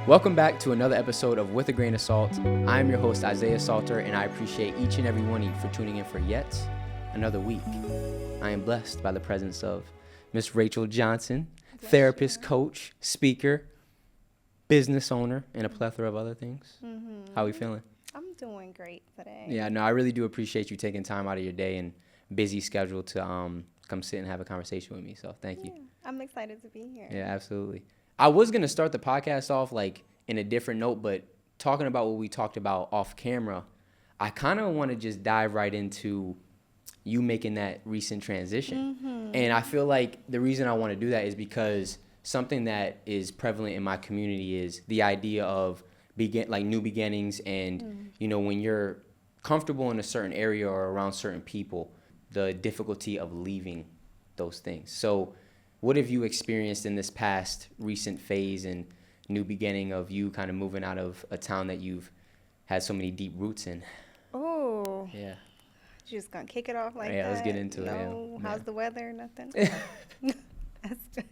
Welcome back to another episode of With a Grain of Salt. I'm your host, Isaiah Salter, and I appreciate each and every one of you for tuning in for yet another week. I am blessed by the presence of Miss Rachel Johnson, therapist, coach, speaker, business owner, and a plethora of other things. Mm-hmm. How are we feeling? I'm doing great today. Yeah, no, I really do appreciate you taking time out of your day and busy schedule to come sit and have a conversation with me. So thank you. I'm excited to be here. Yeah, absolutely. I was going to start the podcast off like in a different note, but talking about what we talked about off camera, I kind of want to just dive right into you making that recent transition. Mm-hmm. And I feel like the reason I want to do that is because something that is prevalent in my community is the idea of new beginnings and, you know, when you're comfortable in a certain area or around certain people, the difficulty of leaving those things. So what have you experienced in this past recent phase and new beginning of you kind of moving out of a town that you've had so many deep roots in? Oh. Yeah. You're just going to kick it off like that? Yeah, let's get into it. No, how's the weather? Nothing? That's good.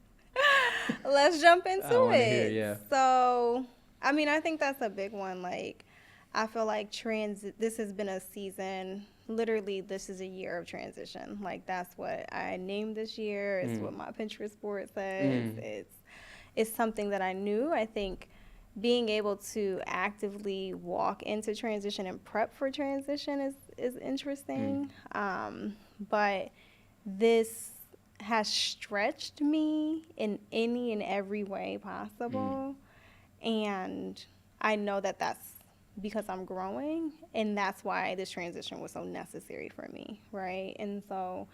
Let's jump into it. Hear, yeah. So, I mean, I think that's a big one. Like, I feel like this has been a season. Literally, this is a year of transition. Like, that's what I named this year. It's what my Pinterest board says. It's something that I knew. I think being able to actively walk into transition and prep for transition is interesting. But this has stretched me in any and every way possible. And I know that that's because I'm growing, and that's why this transition was so necessary for me, right? And so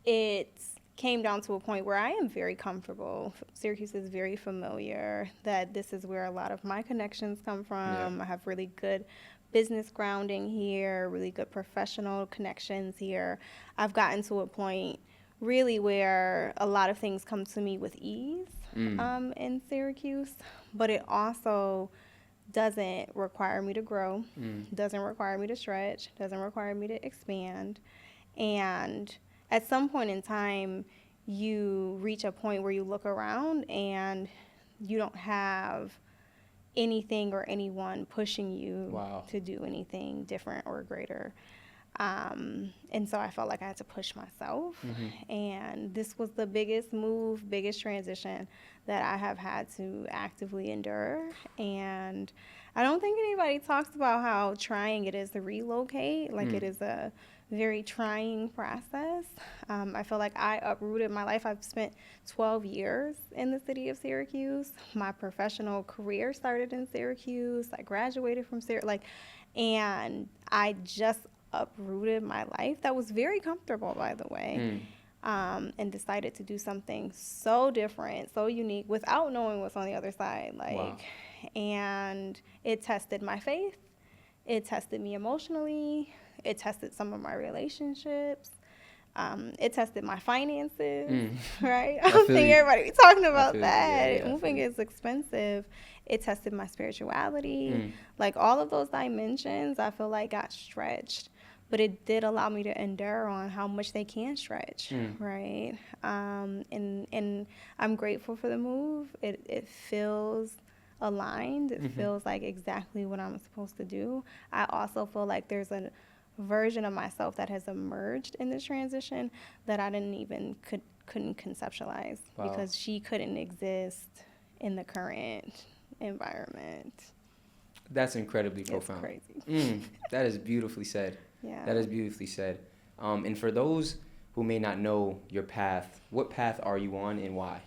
it came down to a point where I am very comfortable. Syracuse is very familiar, that this is where a lot of my connections come from. Yeah. I have really good business grounding here, really good professional connections here. I've gotten to a point really where a lot of things come to me with ease in Syracuse, but it also doesn't require me to grow, doesn't require me to stretch, doesn't require me to expand. And at some point in time, you reach a point where you look around and you don't have anything or anyone pushing you to do anything different or greater. And so I felt like I had to push myself. And this was the biggest move, biggest transition that I have had to actively endure. And I don't think anybody talks about how trying it is to relocate. Like it is a very trying process. I feel like I uprooted my life. I've spent 12 years in the city of Syracuse. My professional career started in Syracuse. I graduated from Syracuse. And I just uprooted my life that was very comfortable, by the way, and decided to do something so different, so unique, without knowing what's on the other side. And it tested my faith. It tested me emotionally. It tested some of my relationships. It tested my finances, right? I don't think everybody be talking about that. Yeah, moving is expensive. It tested my spirituality. Like all of those dimensions, I feel like got stretched. But it did allow me to endure on how much they can stretch, right? And I'm grateful for the move. It feels aligned. It feels like exactly what I'm supposed to do. I also feel like there's a version of myself that has emerged in this transition that I couldn't conceptualize because she couldn't exist in the current environment. That's incredibly profound. Crazy. That is beautifully said. Yeah. That is beautifully said. And for those who may not know your path, what path are you on and why?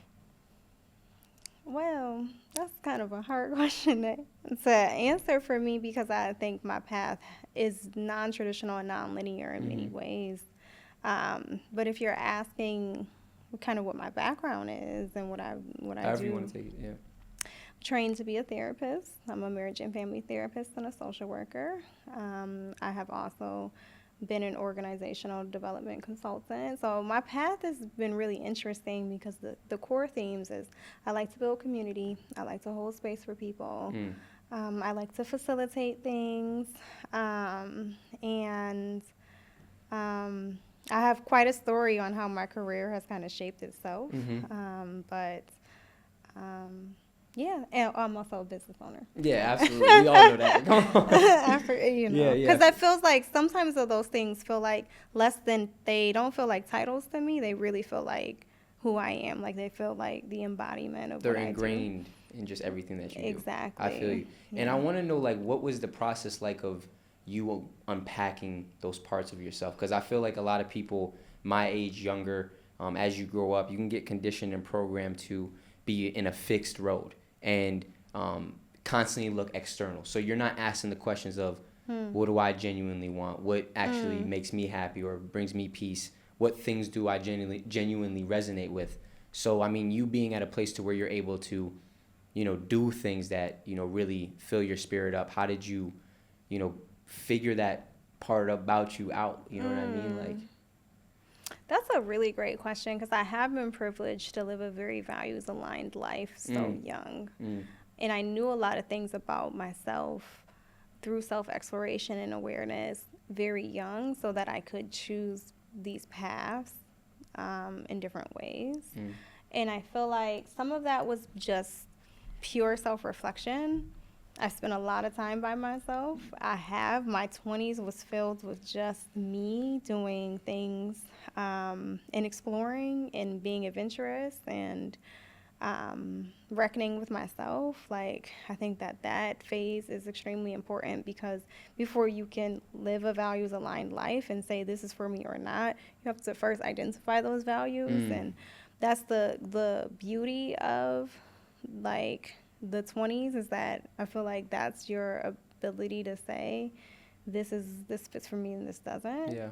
Well, that's kind of a hard question to answer for me because I think my path is non-traditional and non-linear in many ways. But if you're asking kind of what my background is and what I However do. You want to take it, yeah. Trained to be a therapist. I'm a marriage and family therapist and a social worker. I have also been an organizational development consultant. So my path has been really interesting because the core themes is I like to build community. I like to hold space for people. I like to facilitate things. And I have quite a story on how my career has kind of shaped itself. But Yeah, and I'm also a business owner. Yeah, absolutely. We all know that. Come on. Yeah, yeah. Because that feels like sometimes of those things feel like less than, they don't feel like titles to me. They really feel like who I am. Like they feel like the embodiment of They're what I do. ingrained in just everything that you do. Exactly. I feel you. And I Yeah. want to know, like, what was the process like of you unpacking those parts of yourself? Because I feel like a lot of people my age, younger, as you grow up, you can get conditioned and programmed to be in a fixed road and constantly look external. So you're not asking the questions of, what do I genuinely want? What actually makes me happy or brings me peace? What things do I genuinely resonate with? So, I mean, you being at a place to where you're able to, do things that, really fill your spirit up. How did you, figure that part about you out? You know what I mean? Like, That's a really great question because I have been privileged to live a very values aligned life so young. And I knew a lot of things about myself through self exploration and awareness very young so that I could choose these paths in different ways. And I feel like some of that was just pure self reflection. I spent a lot of time by myself. My 20s was filled with just me doing things and exploring and being adventurous and reckoning with myself. Like, I think that phase is extremely important because before you can live a values aligned life and say this is for me or not, you have to first identify those values. And that's the beauty of like the 20s is that I feel like that's your ability to say this fits for me and this doesn't. yeah.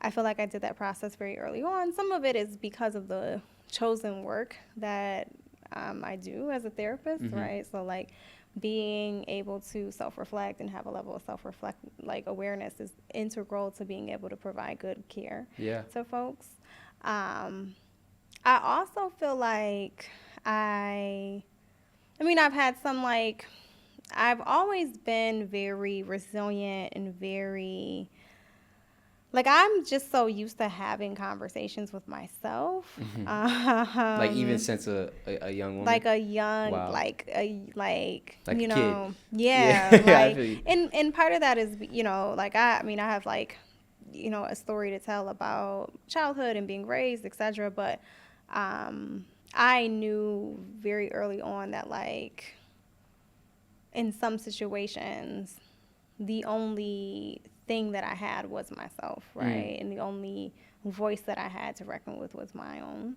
I feel like I did that process very early on. Some of it is because of the chosen work that I do as a therapist, right? So like being able to self-reflect and have a level of self-reflect like awareness is integral to being able to provide good care to folks. I also feel like I've had some like, I've always been very resilient and very, like, I'm just so used to having conversations with myself. Like even since a young woman? Like a young, Wow. like Like you a know, kid. yeah, Yeah, I like, feel you. and part of that is, like I have like, a story to tell about childhood and being raised, etc. But I knew very early on that like in some situations, the only thing that I had was myself, right? And the only voice that I had to reckon with was my own.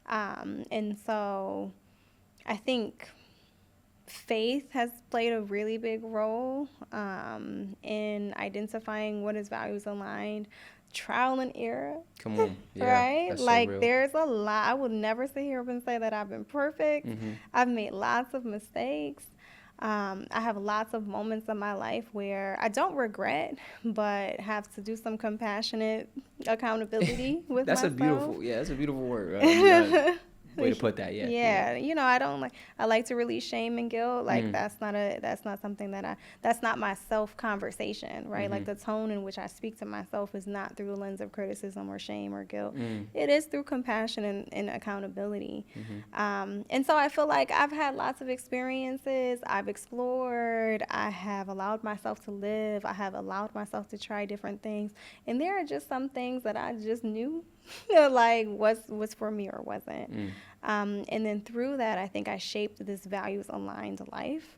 And so I think faith has played a really big role in identifying what is values aligned. Trial and error. Come on. Yeah. Right? That's so Like real. there's a lot. I will never sit here and say that I've been perfect. I've made lots of mistakes. I have lots of moments in my life where I don't regret, but have to do some compassionate accountability with That's a myself. beautiful word. Way to put that. Yeah. Yeah, I don't like. I like to release shame and guilt. Like that's not something that's not my self conversation, right? Like the tone in which I speak to myself is not through a lens of criticism or shame or guilt. It is through compassion and accountability. And so I feel like I've had lots of experiences. I've explored. I have allowed myself to live. I have allowed myself to try different things. And there are just some things that I just knew like was for me or wasn't. And then through that, I think I shaped this values aligned life,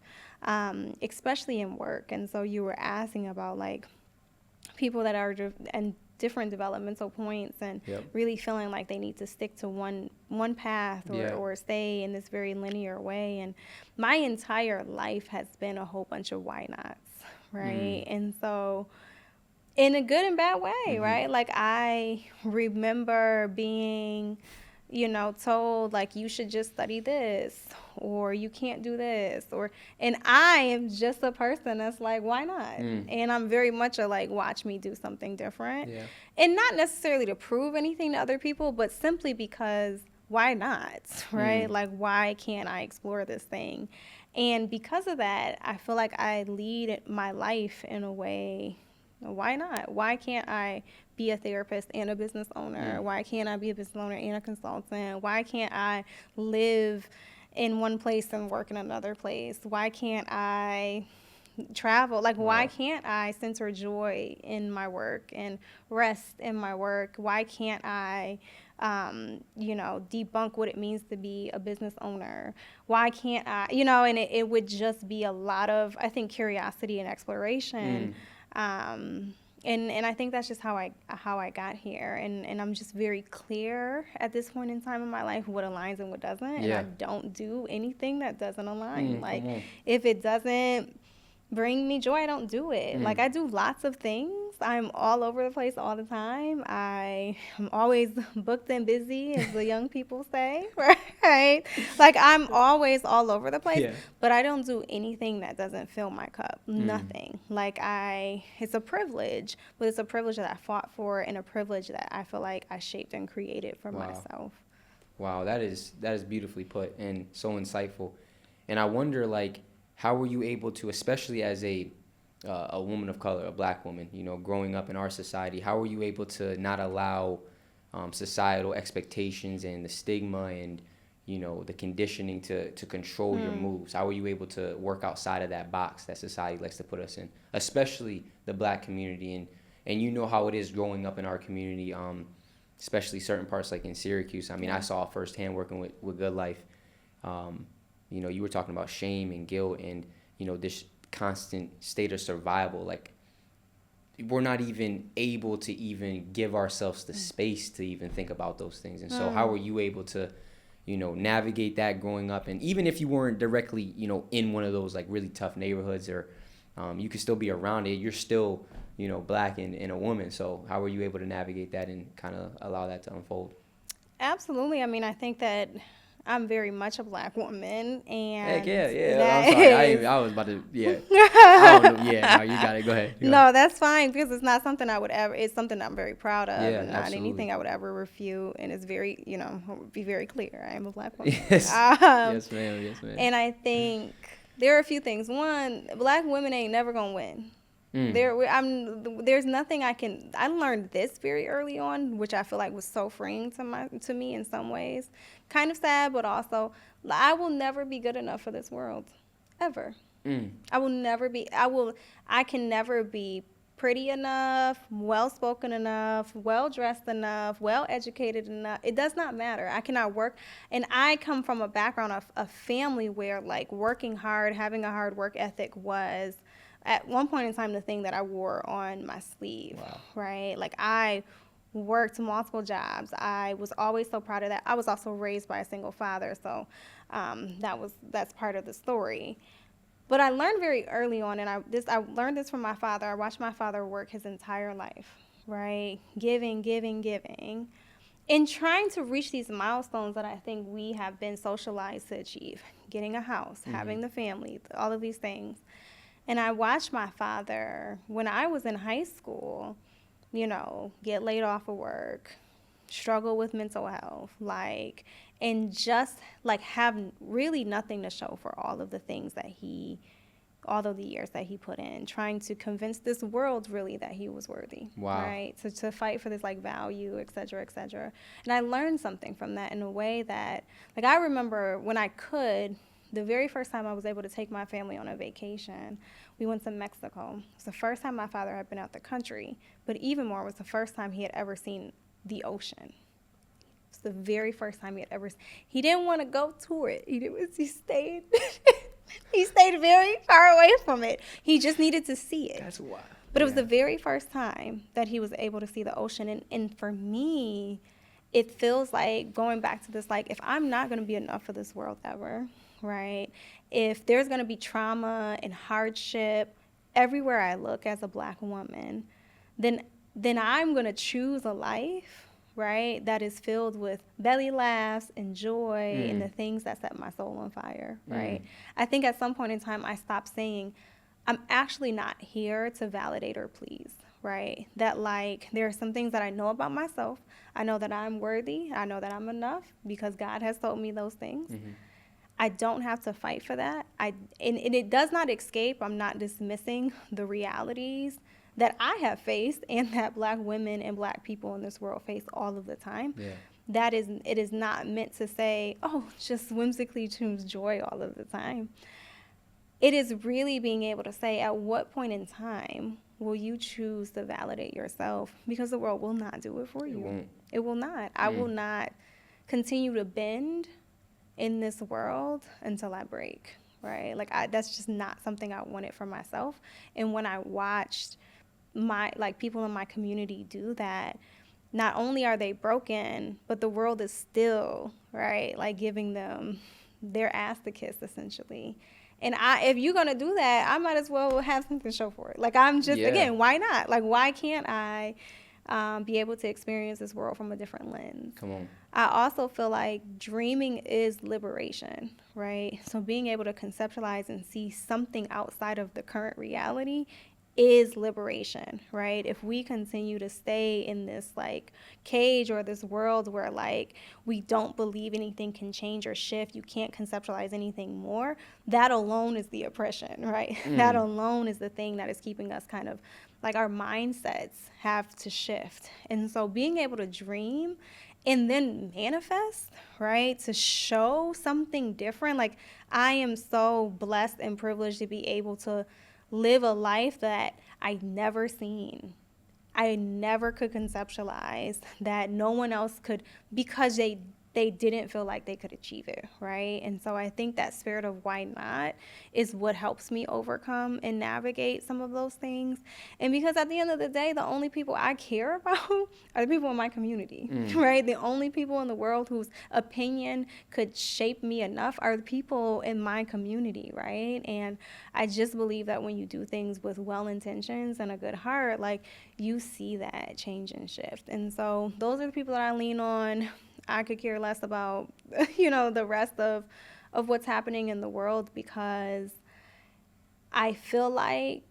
especially in work. And so you were asking about like people that are and different developmental points and really feeling like they need to stick to one path or stay in this very linear way. And my entire life has been a whole bunch of why nots, right? And so in a good and bad way, right? Like I remember being, told like you should just study this or you can't do this and I am just a person that's like, why not? And I'm very much a like, watch me do something different. And not necessarily to prove anything to other people, but simply because why not, right? Like, why can't I explore this thing? And because of that, I feel like I lead my life in a way. Why not? Why can't I be a therapist and a business owner? Why can't I be a business owner and a consultant? Why can't I live in one place and work in another place? Why can't I travel? Like, why can't I center joy in my work and rest in my work? Why can't I, debunk what it means to be a business owner? Why can't I, and it would just be a lot of, I think, curiosity and exploration. And I think that's just how I got here. And I'm just very clear at this point in time in my life what aligns and what doesn't. And I don't do anything that doesn't align. Like, if it doesn't bring me joy, I don't do it. Like, I do lots of things. I'm all over the place all the time. I'm always booked and busy, as the young people say, right? Like, I'm always all over the place, but I don't do anything that doesn't fill my cup. Nothing. Like, it's a privilege, but it's a privilege that I fought for and a privilege that I feel like I shaped and created for myself. Wow, that is beautifully put and so insightful. And I wonder, like, how were you able to, especially as a woman of color, a black woman, growing up in our society, how were you able to not allow societal expectations and the stigma and, the conditioning to control your moves? How were you able to work outside of that box that society likes to put us in, especially the black community? And you know how it is growing up in our community, especially certain parts like in Syracuse. I mean, I saw firsthand working with Good Life. You were talking about shame and guilt and, this constant state of survival. Like, we're not even able to even give ourselves the space to even think about those things. And so how were you able to, navigate that growing up? And even if you weren't directly, in one of those like really tough neighborhoods, or you could still be around it, you're still, black and a woman. So how were you able to navigate that and kind of allow that to unfold? Absolutely. I mean, I think that I'm very much a black woman, and I'm sorry. I was about to, I don't know. No, you got it. Go ahead. No, that's fine, because it's not something I would ever, it's something I'm very proud of, and not absolutely. anything I would ever refute, and it's very, be very clear, I am a black woman. Yes. Yes, ma'am. Yes, ma'am. And I think there are a few things. One, black women ain't never gonna win. There's nothing I learned this very early on, which I feel like was so freeing to me in some ways. Kind of sad, but also, I will never be good enough for this world, ever. I can never be pretty enough, well-spoken enough, well-dressed enough, well-educated enough. It does not matter. I cannot work. And I come from a background of a family where, like, working hard, having a hard work ethic was, at one point in time, the thing that I wore on my sleeve, right? Like, I worked multiple jobs. I was always so proud of that. I was also raised by a single father, so that's part of the story. But I learned very early on, and I learned this from my father. I watched my father work his entire life, right? Giving, and trying to reach these milestones that I think we have been socialized to achieve. Getting a house, having the family, all of these things. And I watched my father, when I was in high school, get laid off of work, struggle with mental health, and just, have really nothing to show for all of the things that all of the years that he put in, trying to convince this world, really, that he was worthy, right? To fight for this, value, et cetera, et cetera. And I learned something from that in a way that, I remember when I could, the very first time I was able to take my family on a vacation, we went to Mexico. It was the first time my father had been out the country, but even more, it was the first time he had ever seen the ocean. It was the very first time he had ever. He didn't want to go to it. He stayed. He stayed very far away from it. He just needed to see it. That's wild. But it was the very first time that he was able to see the ocean, and for me, it feels like going back to this, if I'm not going to be enough for this world ever, right? If there's going to be trauma and hardship everywhere I look as a black woman, then I'm going to choose a life, right, that is filled with belly laughs and joy and the things that set my soul on fire, right? I think at some point in time I stopped saying, I'm actually not here to validate or please, right? That, there are some things that I know about myself. I know that I'm worthy. I know that I'm enough because God has told me those things. I don't have to fight for that. And it does not escape. I'm not dismissing the realities that I have faced and that black women and black people in this world face all of the time. it is not meant to say, oh, just whimsically choose joy all of the time. It is really being able to say, at what point in time will you choose to validate yourself? Because the world will not do it for you. It won't. It will not. I will not continue to bend in this world until I break, right? Like, that's just not something I wanted for myself. And when I watched people in my community do that, not only are they broken, but the world is still, right, like giving them their ass to kiss, essentially. And if you're going to do that, I might as well have something to show for it. Like, I'm just, again, why not? Like, why can't I be able to experience this world from a different lens? Come on. I also feel like dreaming is liberation, right? So being able to conceptualize and see something outside of the current reality is liberation, right? If we continue to stay in this like cage or this world where like we don't believe anything can change or shift, you can't conceptualize anything more, that alone is the oppression, right? That alone is the thing that is keeping us kind of like our mindsets have to shift. And so being able to dream and then manifest, right, to show something different. Like, I am so blessed and privileged to be able to live a life that I never seen. I never could conceptualize that no one else could, because they didn't feel like they could achieve it, right? And so I think that spirit of why not is what helps me overcome and navigate some of those things. And because at the end of the day, the only people I care about are the people in my community, right? The only people in the world whose opinion could shape me enough are the people in my community, right? And I just believe that when you do things with well intentions and a good heart, like, you see that change and shift. And so those are the people that I lean on. I could care less about, the rest of what's happening in the world, because I feel like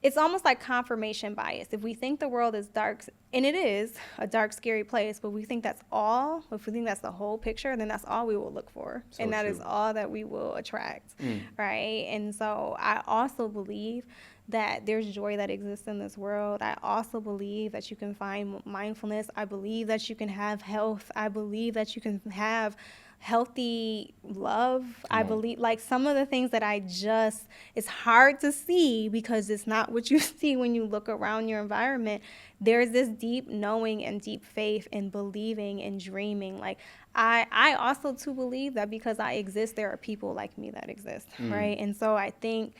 it's almost like confirmation bias. If we think the world is dark, and it is a dark, scary place, but we think that's all, if we think that's the whole picture, then that's all we will look for. So and that is all that we will attract, right? And so I also believe that there's joy that exists in this world. I also believe that you can find mindfulness. I believe that you can have health. I believe that you can have healthy love. I believe, like, some of the things that it's hard to see because it's not what you see when you look around your environment. There's this deep knowing and deep faith and believing and dreaming. Like, I also too believe that because I exist, there are people like me that exist, right? And so I think,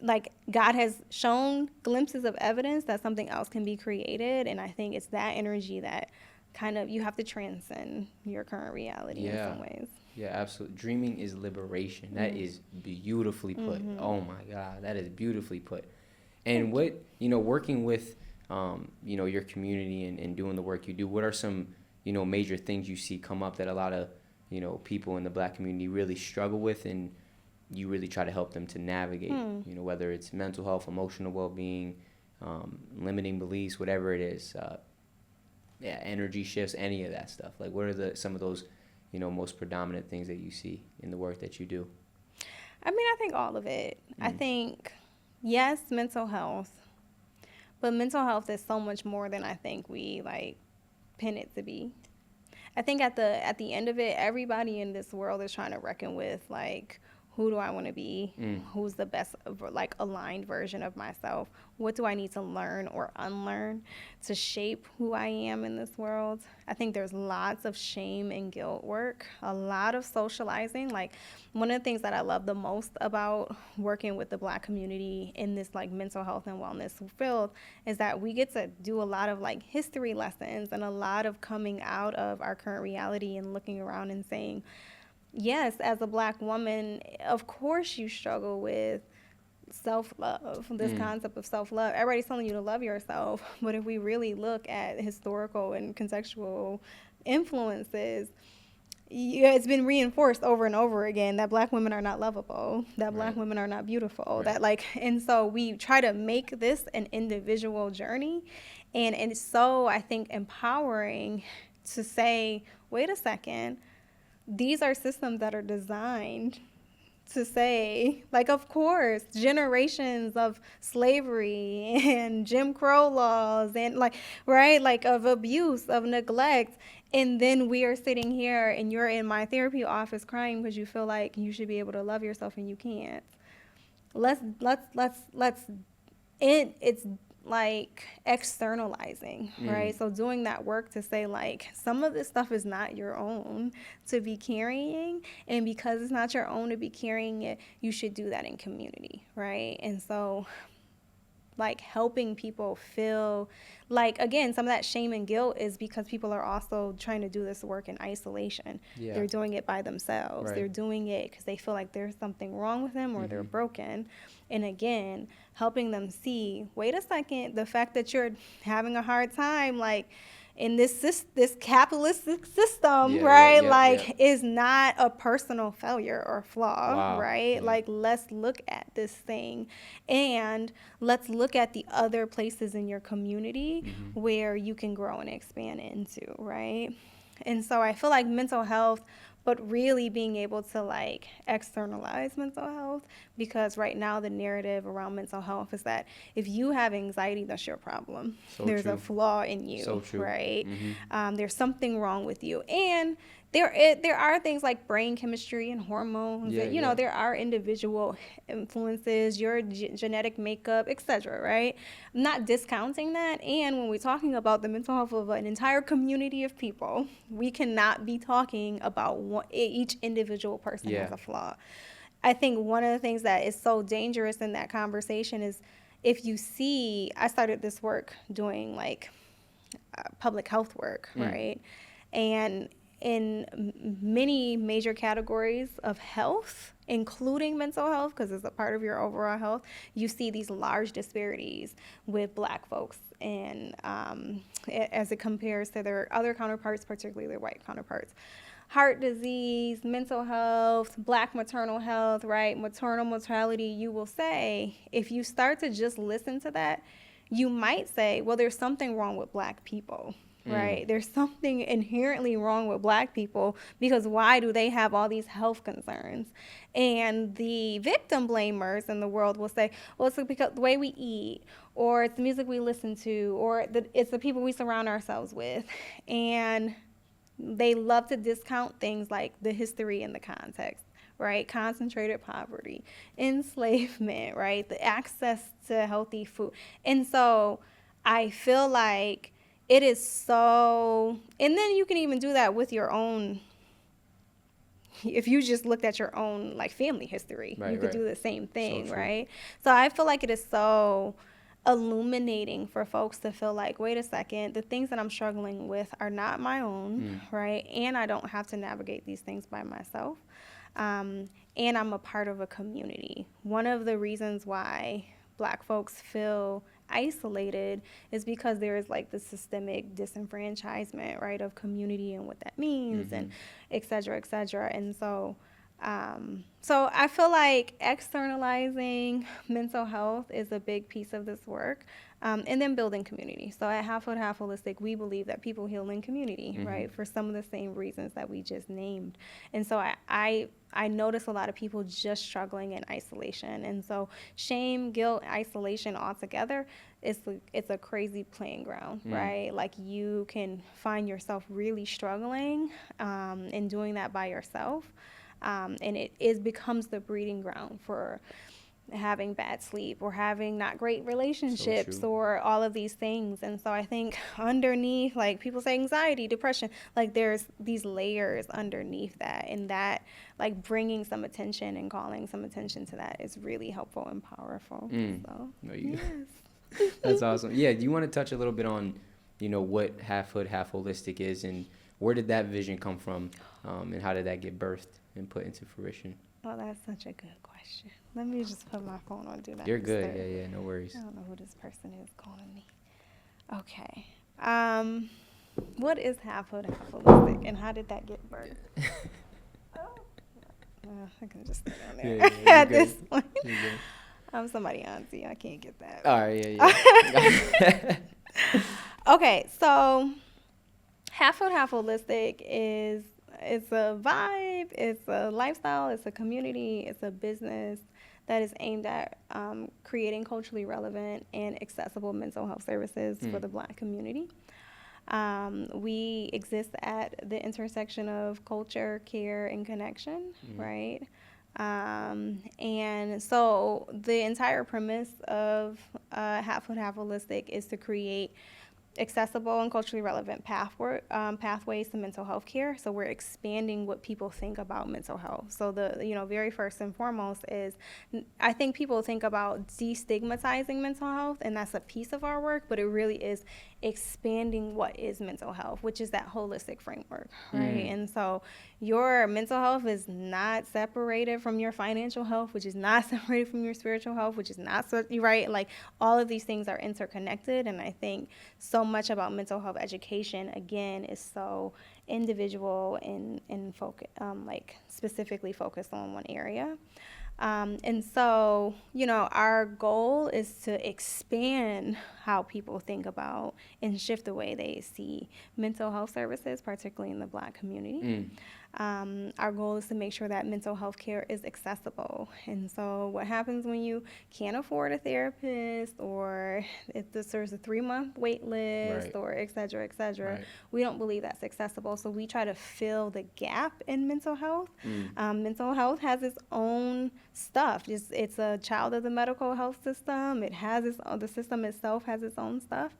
like, God has shown glimpses of evidence that something else can be created, and I think it's that energy that kind of you have to transcend your current reality in some ways. Yeah, absolutely. Dreaming is liberation. That is beautifully put. Oh my God, that is beautifully put. And what, working with, your community and doing the work you do, what are some, major things you see come up that a lot of, people in the Black community really struggle with, and you really try to help them to navigate, whether it's mental health, emotional well-being, limiting beliefs, whatever it is, energy shifts, any of that stuff. Like, what are some of those, most predominant things that you see in the work that you do? I mean, I think all of it. I think, yes, mental health, but mental health is so much more than I think we, like, pin it to be. I think at the end of it, everybody in this world is trying to reckon with, like, who do I want to be? Who's the best, like, aligned version of myself? What do I need to learn or unlearn to shape who I am in this world? I think there's lots of shame and guilt work, a lot of socializing. Like, one of the things that I love the most about working with the Black community in this, like, mental health and wellness field is that we get to do a lot of, like, history lessons and a lot of coming out of our current reality and looking around and saying, yes, as a Black woman, of course you struggle with self-love, this concept of self-love. Everybody's telling you to love yourself, but if we really look at historical and contextual influences, it's been reinforced over and over again that Black women are not lovable, that Black women are not beautiful, that, like, and so we try to make this an individual journey, and it's so, I think, empowering to say, wait a second, these are systems that are designed to say, like, of course, generations of slavery and Jim Crow laws and, like, right, like, of abuse, of neglect. And then we are sitting here and you're in my therapy office crying because you feel like you should be able to love yourself and you can't. It's like externalizing, right? So doing that work to say, like, some of this stuff is not your own to be carrying, and because it's not your own to be carrying it, you should do that in community, right? And so, like, helping people feel like, again, some of that shame and guilt is because people are also trying to do this work in isolation. Yeah. They're doing it by themselves. Right. They're doing it because they feel like there's something wrong with them or they're broken. And again, helping them see, wait a second, the fact that you're having a hard time, like, in this capitalistic system, right? Is not a personal failure or flaw, Wow. right? Yeah. Like, let's look at this thing, and let's look at the other places in your community where you can grow and expand into, right? And so I feel like mental health, but really being able to, like, externalize mental health, because right now the narrative around mental health is that if you have anxiety, that's your problem. There's a flaw in you, right? There's something wrong with you. And there are things like brain chemistry and hormones. And, there are individual influences, your genetic makeup, etc., right? I'm not discounting that. And when we're talking about the mental health of an entire community of people, we cannot be talking about each individual person has a flaw. I think one of the things that is so dangerous in that conversation is if you see, I started this work doing, like, public health work, right? And in many major categories of health, including mental health, because it's a part of your overall health, you see these large disparities with Black folks, and as it compares to their other counterparts, particularly their white counterparts. Heart disease, mental health, Black maternal health, right? Maternal mortality, you will say, if you start to just listen to that, you might say, well, there's something wrong with Black people. Right? There's something inherently wrong with Black people, because why do they have all these health concerns? And the victim blamers in the world will say, well, it's because the way we eat, or it's the music we listen to, or it's the people we surround ourselves with. And they love to discount things like the history and the context, right? Concentrated poverty, enslavement, right? The access to healthy food. And so I feel like it is so, and then you can even do that with your own, if you just looked at your own, like, family history, you could do the same thing, right? So I feel like it is so illuminating for folks to feel like, wait a second, the things that I'm struggling with are not my own, right? And I don't have to navigate these things by myself. And I'm a part of a community. One of the reasons why Black folks feel isolated is because there is, like, the systemic disenfranchisement, right, of community and what that means, and et cetera, et cetera. And so I feel like externalizing mental health is a big piece of this work, and then building community. So at Half Foot, Half Holistic, we believe that people heal in community, right, for some of the same reasons that we just named. And so I notice a lot of people just struggling in isolation. And so shame, guilt, isolation altogether, it's a crazy playing ground, right? Like, you can find yourself really struggling and doing that by yourself. And it becomes the breeding ground for having bad sleep or having not great relationships or all of these things. And so I think underneath, like, people say anxiety, depression, like, there's these layers underneath that, and that, like, bringing some attention and calling some attention to that is really helpful and powerful. So, yes. That's awesome. Yeah, do you want to touch a little bit on, what Half Hood, Half Holistic is, and where did that vision come from, and how did that get birthed and put into fruition? Oh, that's such a good question. Let me just put my phone on Do Not You're good. Disturb. Yeah, no worries. I don't know who this person is calling me. Okay. What is Half Hood, Half Holistic, and how did that get birthed? I can just stay down there at this point. I'm somebody auntie. I can't get that. All right, yeah. Okay, so Half Foot, Half Holistic is a vibe. it's a lifestyle, it's a community, it's a business that is aimed at creating culturally relevant and accessible mental health services for the Black community. We exist at the intersection of culture, care, and connection, right? And so the entire premise of Half Foot, Half Holistic is to create accessible and culturally relevant pathways to mental health care. So we're expanding what people think about mental health. So the very first and foremost is, I think people think about destigmatizing mental health, and that's a piece of our work, but it really is expanding what is mental health, which is that holistic framework, right? And so your mental health is not separated from your financial health, which is not separated from your spiritual health, which is not right. Like, all of these things are interconnected, and I think so much about mental health education, again, is so individual and focus, like specifically focused on one area. And so, our goal is to expand how people think about and shift the way they see mental health services, particularly in the Black community. Our goal is to make sure that mental health care is accessible. And so what happens when you can't afford a therapist, or if there's a 3-month wait list, or et cetera, we don't believe that's accessible. So we try to fill the gap in mental health. Mental health has its own stuff. It's a child of the medical health system. The system itself has its own stuff.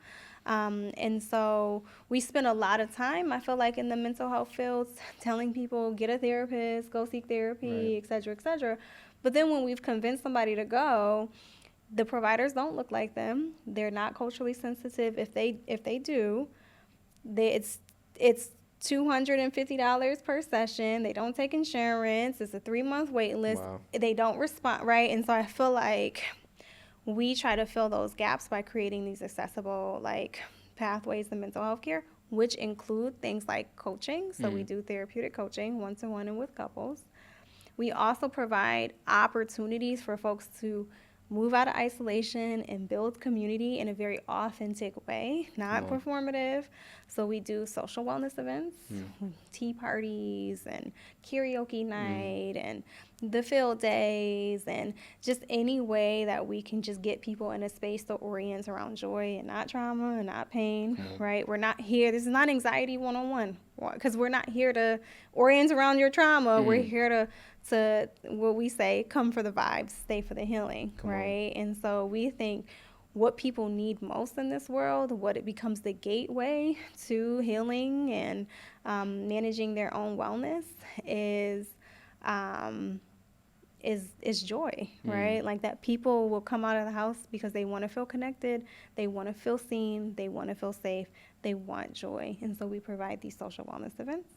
And so we spend a lot of time, I feel like, in the mental health fields telling people, get a therapist, go seek therapy, et cetera, et cetera. But then when we've convinced somebody to go, the providers don't look like them. They're not culturally sensitive. If they do, it's $250 per session. They don't take insurance. It's a 3-month wait list. Wow. They don't respond, right? And so I feel like we try to fill those gaps by creating these accessible, like, pathways to mental health care, which include things like coaching. So we do therapeutic coaching, one-to-one and with couples. We also provide opportunities for folks to move out of isolation and build community in a very authentic way, not performative. So we do social wellness events, tea parties, and karaoke night, and the field days, and just any way that we can just get people in a space to orient around joy and not trauma and not pain, right? We're not here, this is not anxiety 101, because we're not here to orient around your trauma. We're here to what we say, come for the vibes, stay for the healing, right? And so we think what people need most in this world, what it becomes the gateway to healing and managing their own wellness is joy, right? Like, that people will come out of the house because they want to feel connected, they want to feel seen, they want to feel safe, they want joy. And so we provide these social wellness events.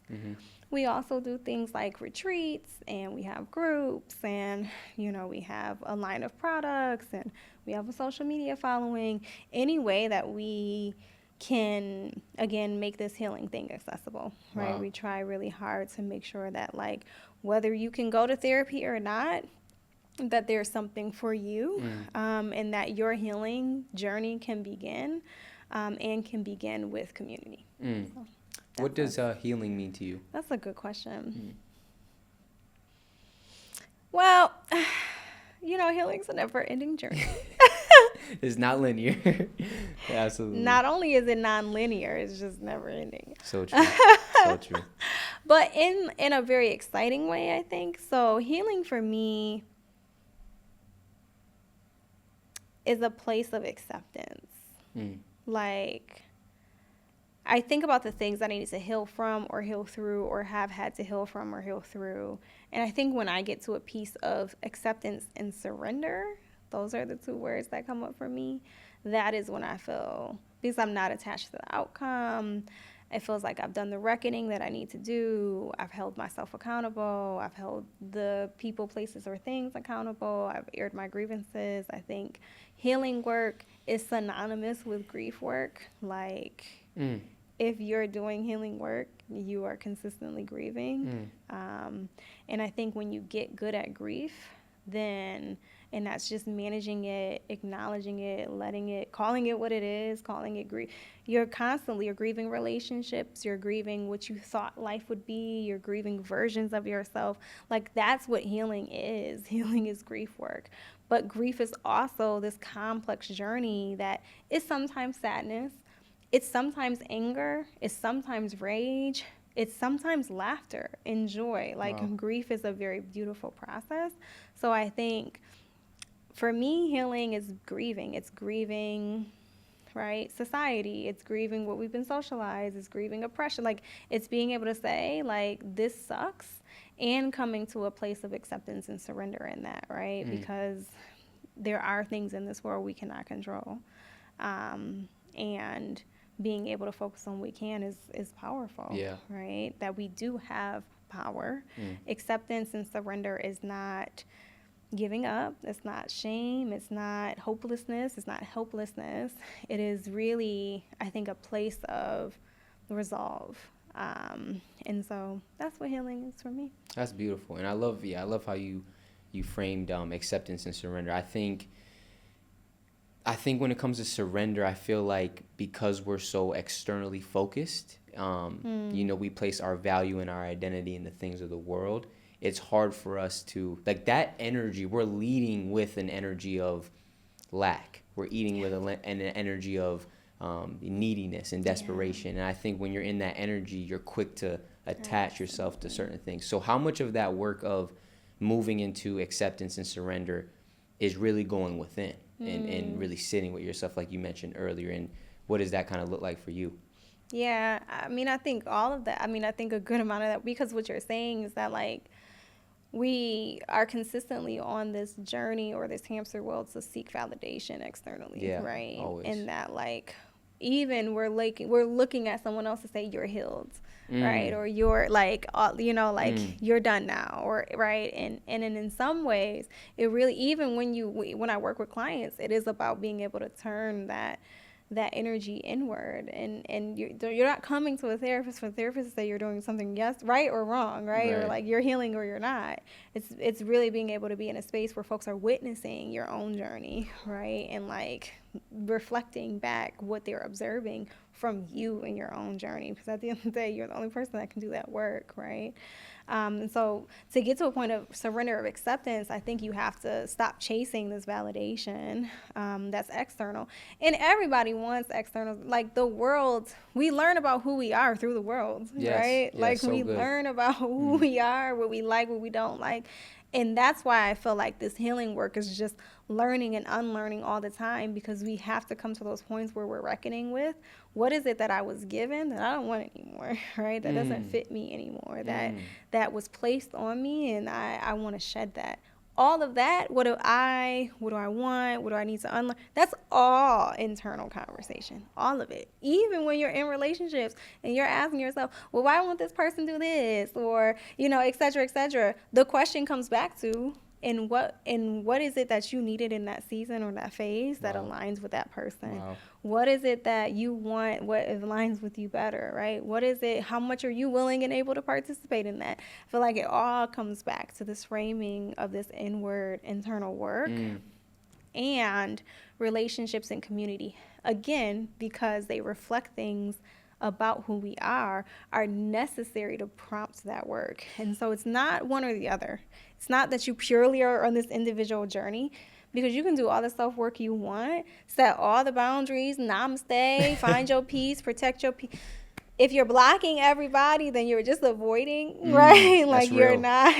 We also do things like retreats, and we have groups, and we have a line of products, and we have a social media following. Any way that we can, again, make this healing thing accessible, right? We try really hard to make sure that, like, whether you can go to therapy or not, that there's something for you, and that your healing journey can begin, and can begin with community. So what does healing mean to you? That's a good question. Well, healing's a never-ending journey. It's not linear. Absolutely. Not only is it non-linear, it's just never-ending. So true. So true. But in a very exciting way, I think. So healing for me is a place of acceptance. Like, I think about the things that I need to heal from or heal through, or have had to heal from or heal through. And I think when I get to a piece of acceptance and surrender, those are the 2 words that come up for me. That is when I feel, because I'm not attached to the outcome, it feels like I've done the reckoning that I need to do. I've held myself accountable. I've held the people, places, or things accountable. I've aired my grievances. I think healing work is synonymous with grief work. Like, if you're doing healing work, you are consistently grieving. And I think when you get good at grief, then, and that's just managing it, acknowledging it, letting it, calling it what it is, calling it grief. You're grieving relationships, you're grieving what you thought life would be, you're grieving versions of yourself. Like, that's what healing is. Healing is grief work. But grief is also this complex journey that is sometimes sadness, it's sometimes anger, it's sometimes rage, it's sometimes laughter and joy. Like, wow. Grief is a very beautiful process. So I think for me, healing is grieving. It's grieving, right, society. It's grieving what we've been socialized. It's grieving oppression. Like, it's being able to say, like, this sucks, and coming to a place of acceptance and surrender in that, right? Because there are things in this world we cannot control. And being able to focus on what we can is powerful, right? That we do have power. Acceptance and surrender is not giving up. It's not shame. It's not hopelessness. It's not helplessness. It is really, I think, a place of resolve. And so that's what healing is for me. That's beautiful. And I love how you framed acceptance and surrender. I think when it comes to surrender, I feel like because we're so externally focused, we place our value and our identity in the things of the world. It's hard for us to, like, that energy, we're leading with an energy of lack. We're eating with an energy of neediness and desperation. And I think when you're in that energy, you're quick to attach yourself to certain things. So how much of that work of moving into acceptance and surrender is really going within and really sitting with yourself, like you mentioned earlier, and what does that kind of look like for you? Yeah, I mean, I think all of that. I mean, I think a good amount of that, because what you're saying is that, like, we are consistently on this journey or this hamster wheel to seek validation externally, right? Always. And that, like, even we're looking at someone else to say you're healed, right? Or you're like, you're done now, or right? And in some ways, it really, even when I work with clients, it is about being able to turn that energy inward, and you're not coming to a therapist for a therapist to say you're doing something right or wrong, right? Or like you're healing or you're not. It's really being able to be in a space where folks are witnessing your own journey, right? And like reflecting back what they're observing from you in your own journey, because at the end of the day, you're the only person that can do that work, right? And so to get to a point of surrender, of acceptance, I think you have to stop chasing this validation that's external. And everybody wants external. Like, the world, we learn about who we are through the world, right? Like, so we learn about who we are, what we like, what we don't like. And that's why I feel like this healing work is just learning and unlearning all the time, because we have to come to those points where we're reckoning with, what is it that I was given that I don't want anymore, right? That doesn't fit me anymore, that was placed on me, and I want to shed that. All of that, what do I want? What do I need to unlearn? That's all internal conversation, all of it. Even when you're in relationships and you're asking yourself, well, why won't this person do this? Or, et cetera, et cetera. The question comes back to, and what is it that you needed in that season or that phase that aligns with that person? What is it that you want? What aligns with you better, right? What is it? How much are you willing and able to participate in that? I feel like it all comes back to this framing of this inward internal work and relationships and community. Again, because they reflect things about who we are necessary to prompt that work. And so it's not one or the other. It's not that you purely are on this individual journey, because you can do all the self-work you want, set all the boundaries, namaste, find your peace, protect your peace. If you're blocking everybody, then you're just avoiding, right? Like, you're not,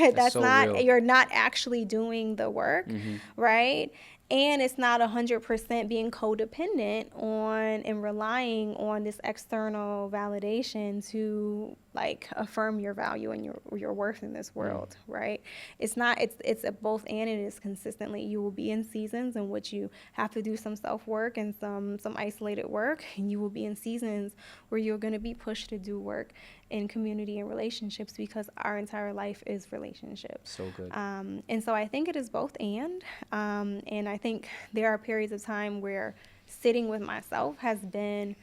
you're not actually doing the work, right? And it's not 100% being codependent on and relying on this external validation to, like, affirm your value and your worth in this world, right? It's not, it's a both and. It is consistently. You will be in seasons in which you have to do some self-work and some isolated work, and you will be in seasons where you're going to be pushed to do work in community and relationships, because our entire life is relationships. So good. And so I think it is both and I think there are periods of time where sitting with myself has been,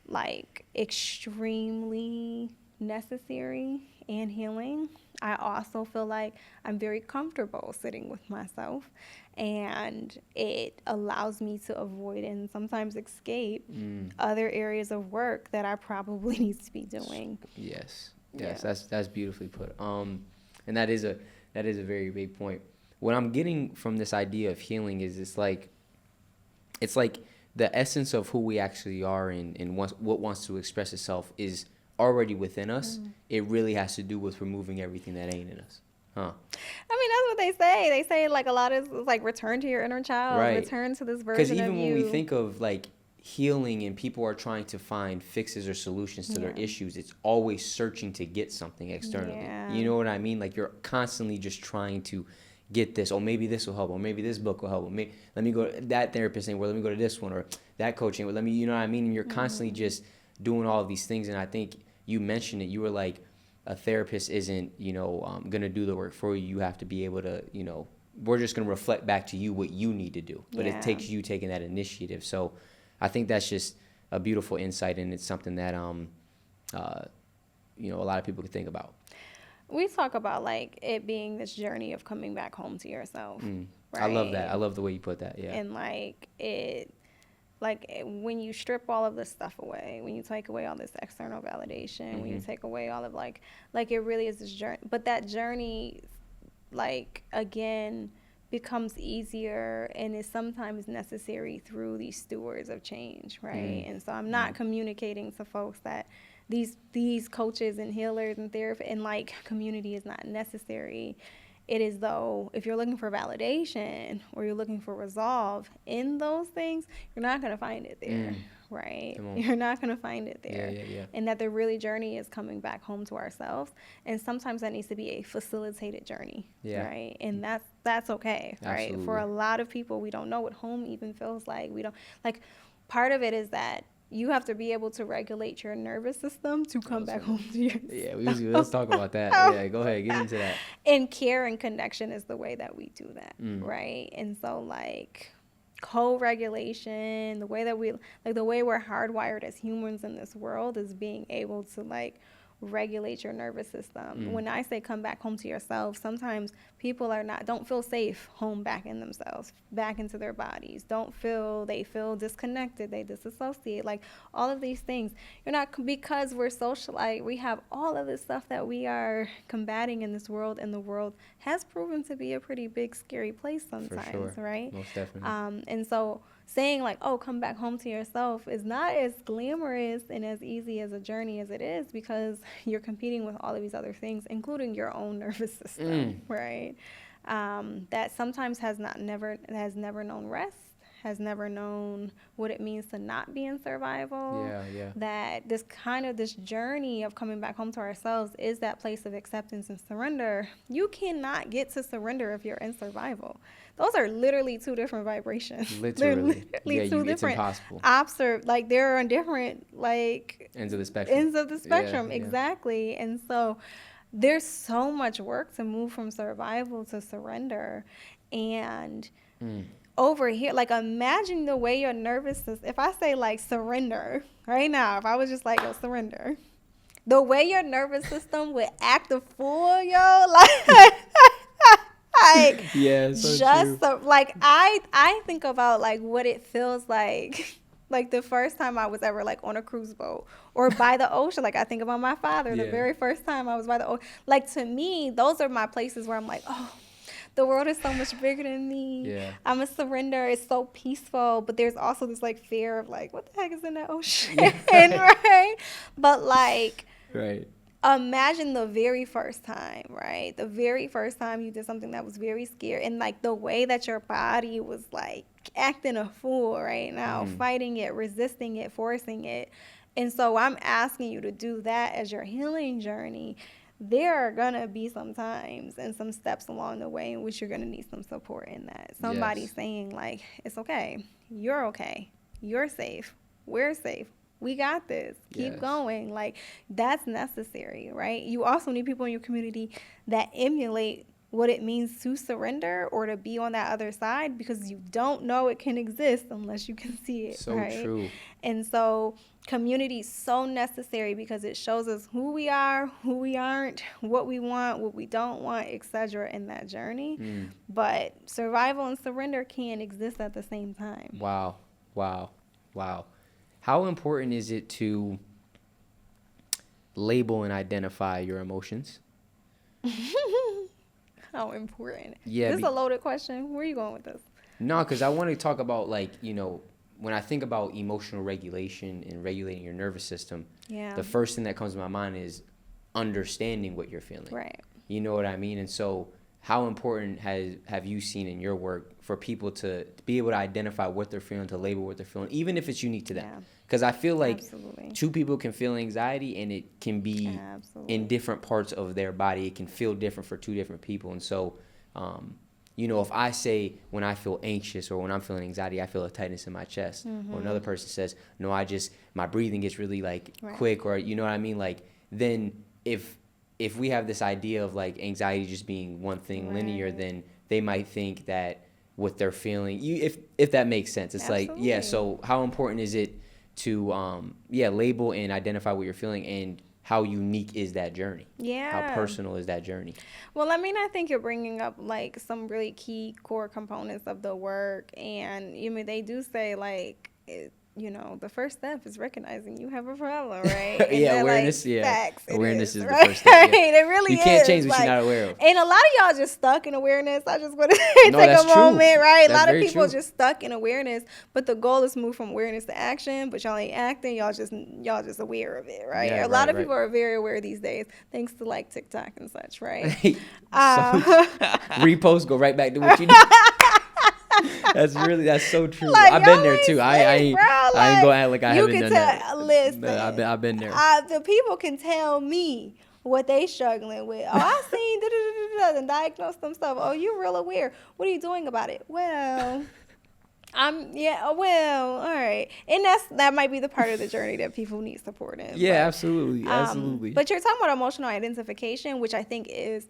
like, extremely necessary and healing. I also feel like I'm very comfortable sitting with myself, and it allows me to avoid and sometimes escape other areas of work that I probably need to be doing. Yes. Yeah. Yes, that's beautifully put. And that is a very big point. What I'm getting from this idea of healing is it's like the essence of who we actually are and what wants to express itself is already within us. It really has to do with removing everything that ain't in us. Huh. I mean, that's what they say. They say like a lot is like return to your inner child, Right. return to this Because version of even when we you. think of like healing and people are trying to find fixes or solutions to their Yeah. issues, it's always searching to get something externally. Yeah. You know what I mean? Like you're constantly just trying to get this. Oh, maybe this will help. Or maybe this book will help. Or let me go to that therapist and let me go to this one or that coaching. Let me, you know what I mean? And you're constantly just doing all of these things. And I think you mentioned it. You were like, a therapist isn't, going to do the work for you. You have to be able to, we're just going to reflect back to you what you need to do. But it takes you taking that initiative. So I think that's just a beautiful insight, and it's something that, a lot of people could think about. We talk about like it being this journey of coming back home to yourself. Right? I love that. I love the way you put that. Yeah. And when you strip all of this stuff away, when you take away all this external validation, when you take away all of like it really is this journey. But that journey, like, again, becomes easier and is sometimes necessary through these stewards of change, right? And so I'm not communicating to folks that these coaches and healers and therapists and like community is not necessary. It is, though, if you're looking for validation or you're looking for resolve in those things, you're not going to find it there, right? You're not going to find it there. Yeah. And that the really journey is coming back home to ourselves. And sometimes that needs to be a facilitated journey, right? And that's okay, right? Absolutely. For a lot of people, we don't know what home even feels like. We don't, like, part of it is that you have to be able to regulate your nervous system to come back home to yourself. Yeah, let's talk about that. Yeah, go ahead, get into that. And care and connection is the way that we do that, right? And so, like, co-regulation, the way that the way we're hardwired as humans in this world is being able to, like, regulate your nervous system. When I say come back home to yourself, sometimes people don't feel safe home back in themselves, back into their bodies. They feel disconnected, they disassociate, like all of these things. You're not, because we're socialized, we have all of this stuff that we are combating in this world, and the world has proven to be a pretty big, scary place sometimes, For sure. right? Most definitely. And so saying like, oh, come back home to yourself is not as glamorous and as easy as a journey as it is, because you're competing with all of these other things, including your own nervous system, right? That sometimes has never known rest, has never known what it means to not be in survival. Yeah. That this journey of coming back home to ourselves is that place of acceptance and surrender. You cannot get to surrender if you're in survival. Those are literally two different vibrations. Literally. Two different. It's impossible. Like they're on different ends of the spectrum. Yeah. Exactly. And so there's so much work to move from survival to surrender. And over here, like, imagine the way your nervous system, if I say like surrender right now, if I was just like, yo, surrender, the way your nervous system would act a fool, yo, like yeah, so just true. Like I think about like what it feels like the first time I was ever like on a cruise boat or by the ocean. Like I think about my father, the very first time I was by the ocean. Like, to me, those are my places where I'm like, oh, the world is so much bigger than me. Yeah. I'm a surrender. It's so peaceful. But there's also this like fear of like, what the heck is in that ocean? Right? But like, right. Imagine the very first time, right? The very first time you did something that was very scary, and like the way that your body was like acting a fool right now, fighting it, resisting it, forcing it. And so I'm asking you to do that as your healing journey. There are going to be some times and some steps along the way in which you're going to need some support in that. Somebody saying like, it's okay. You're okay. You're safe. We're safe. We got this. Keep going. Like, that's necessary, right? You also need people in your community that emulate what it means to surrender or to be on that other side, because you don't know it can exist unless you can see it. So right? true. And so community is so necessary because it shows us who we are, who we aren't, what we want, what we don't want, etc. in that journey. But survival and surrender can exist at the same time. Wow. Wow. Wow. How important is it to label and identify your emotions? How important? Yeah. This is a loaded question. Where are you going with this? No, because I want to talk about, like, when I think about emotional regulation and regulating your nervous system, the first thing that comes to my mind is understanding what you're feeling. Right. You know what I mean? And so how important have you seen in your work for people to be able to identify what they're feeling, to label what they're feeling, even if it's unique to them? Because I feel like two people can feel anxiety, and it can be in different parts of their body. It can feel different for two different people. And so, if I say when I feel anxious or when I'm feeling anxiety, I feel a tightness in my chest. Or another person says, no, my breathing gets really quick, or you know what I mean? Like, then if we have this idea of like anxiety just being one thing linear, then they might think that what they're feeling, if that makes sense. It's like, so how important is it to label and identify what you're feeling, and how unique is that journey? How personal is that journey? Well, I mean, I think you're bringing up like some really key core components of the work, and they do say like the first step is recognizing you have a problem, right? And awareness. Facts, awareness is the right? first step. Yeah. Right, it really is. You can't change what you're not aware of. And a lot of y'all just stuck in awareness. I just want to take a moment, right? A lot of people just stuck in awareness, but the goal is to move from awareness to action. But y'all ain't acting. Y'all just aware of it, right? A lot of people are very aware these days, thanks to like TikTok and such, right? Repost, go right back to what you did. That's so true. Like, I've been there too. I ain't gonna act like I haven't done that. Listen, I've been there. The people can tell me what they struggling with. Oh, I seen and diagnosed them stuff. Oh, you're real aware. What are you doing about it? Well, all right. And that might be the part of the journey that people need support in. Yeah, absolutely. But you're talking about emotional identification, which I think is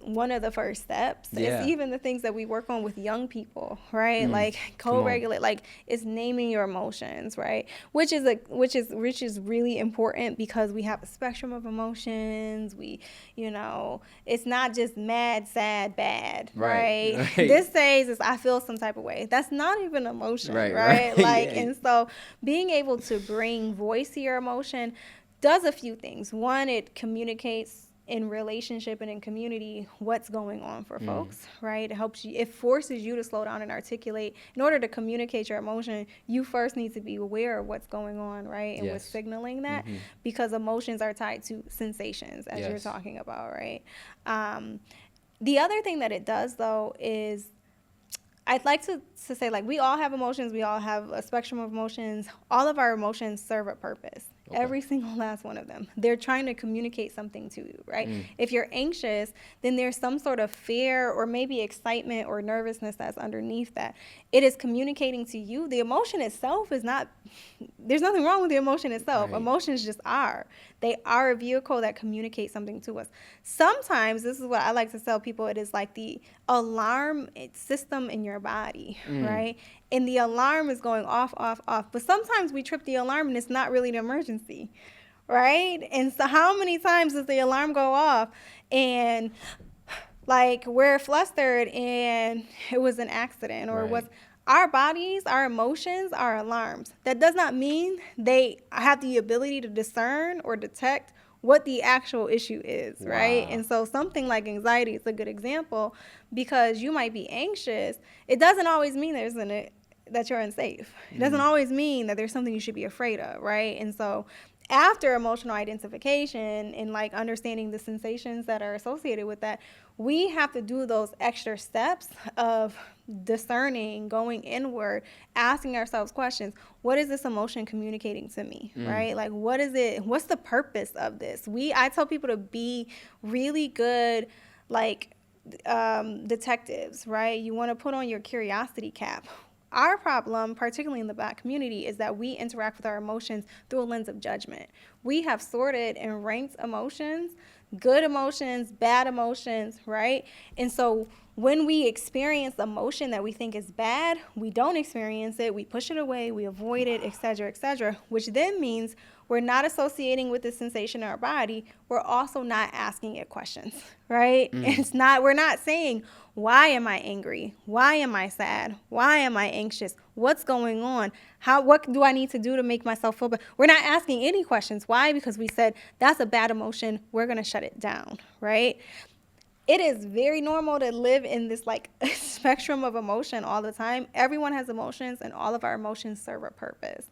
one of the first steps. Yeah. It's even the things that we work on with young people, right? Like co-regulate, like it's naming your emotions, right? Which is really important, because we have a spectrum of emotions. We, it's not just mad, sad, bad, right? This says is I feel some type of way. That's not even emotion, right? Like, and so being able to bring voice to your emotion does a few things. One, it communicates in relationship and in community what's going on for folks, right? It forces you to slow down and articulate. In order to communicate your emotion, you first need to be aware of what's going on, right? And what's signaling that, because emotions are tied to sensations, as you're talking about, right? The other thing that it does, though, is I'd like to say, like, we all have emotions. We all have a spectrum of emotions. All of our emotions serve a purpose. Okay. Every single last one of them. They're trying to communicate something to you, right? If you're anxious, then there's some sort of fear or maybe excitement or nervousness that's underneath that. It is communicating to you. The emotion itself is not, there's nothing wrong with the emotion itself. Right. Emotions just are. They are a vehicle that communicates something to us. Sometimes, this is what I like to tell people, it is like the alarm system in your body, right? And the alarm is going off, off, off. But sometimes we trip the alarm and it's not really an emergency, right? And so how many times does the alarm go off and like we're flustered and it was an accident or was our bodies, our emotions are alarms. That does not mean they have the ability to discern or detect what the actual issue is, right? And so something like anxiety is a good example, because you might be anxious. It doesn't always mean that you're unsafe. It doesn't always mean that there's something you should be afraid of, right? And so after emotional identification and like understanding the sensations that are associated with that, we have to do those extra steps of discerning, going inward, asking ourselves questions. What is this emotion communicating to me, right? Like, what is it? What's the purpose of this? I tell people to be really good, like, detectives, right? You want to put on your curiosity cap. Our problem, particularly in the Black community, is that we interact with our emotions through a lens of judgment. We have sorted and ranked emotions good emotions, bad emotions, right? And so when we experience emotion that we think is bad, we don't experience it, we push it away, we avoid it, et cetera, which then means we're not associating with the sensation in our body. We're also not asking it questions, right? We're not saying, why am I angry? Why am I sad? Why am I anxious? What's going on? What do I need to do to make myself feel better? We're not asking any questions. Why? Because we said that's a bad emotion. We're going to shut it down, right? It is very normal to live in this like spectrum of emotion all the time. Everyone has emotions, and all of our emotions serve a purpose.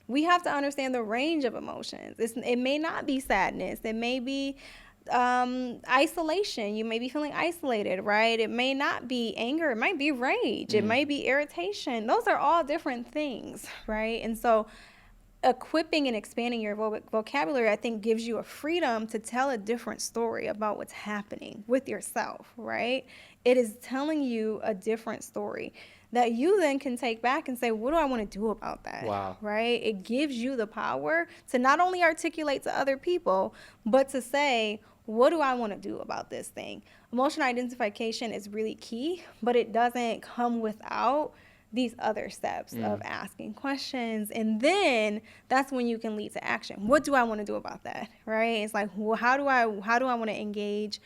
We have to understand the range of emotions. It may not be sadness. It may be isolation. You may be feeling isolated, right? It may not be anger. It might be rage. It might be irritation. Those are all different things, right? And so equipping and expanding your vocabulary, I think, gives you a freedom to tell a different story about what's happening with yourself, right? It is telling you a different story that you then can take back and say, what do I want to do about that? Wow. Right? It gives you the power to not only articulate to other people, but to say, what do I want to do about this thing? Emotional identification is really key, but it doesn't come without these other steps of asking questions. And then that's when you can lead to action. What do I want to do about that? Right? It's like, well, how do I want to engage?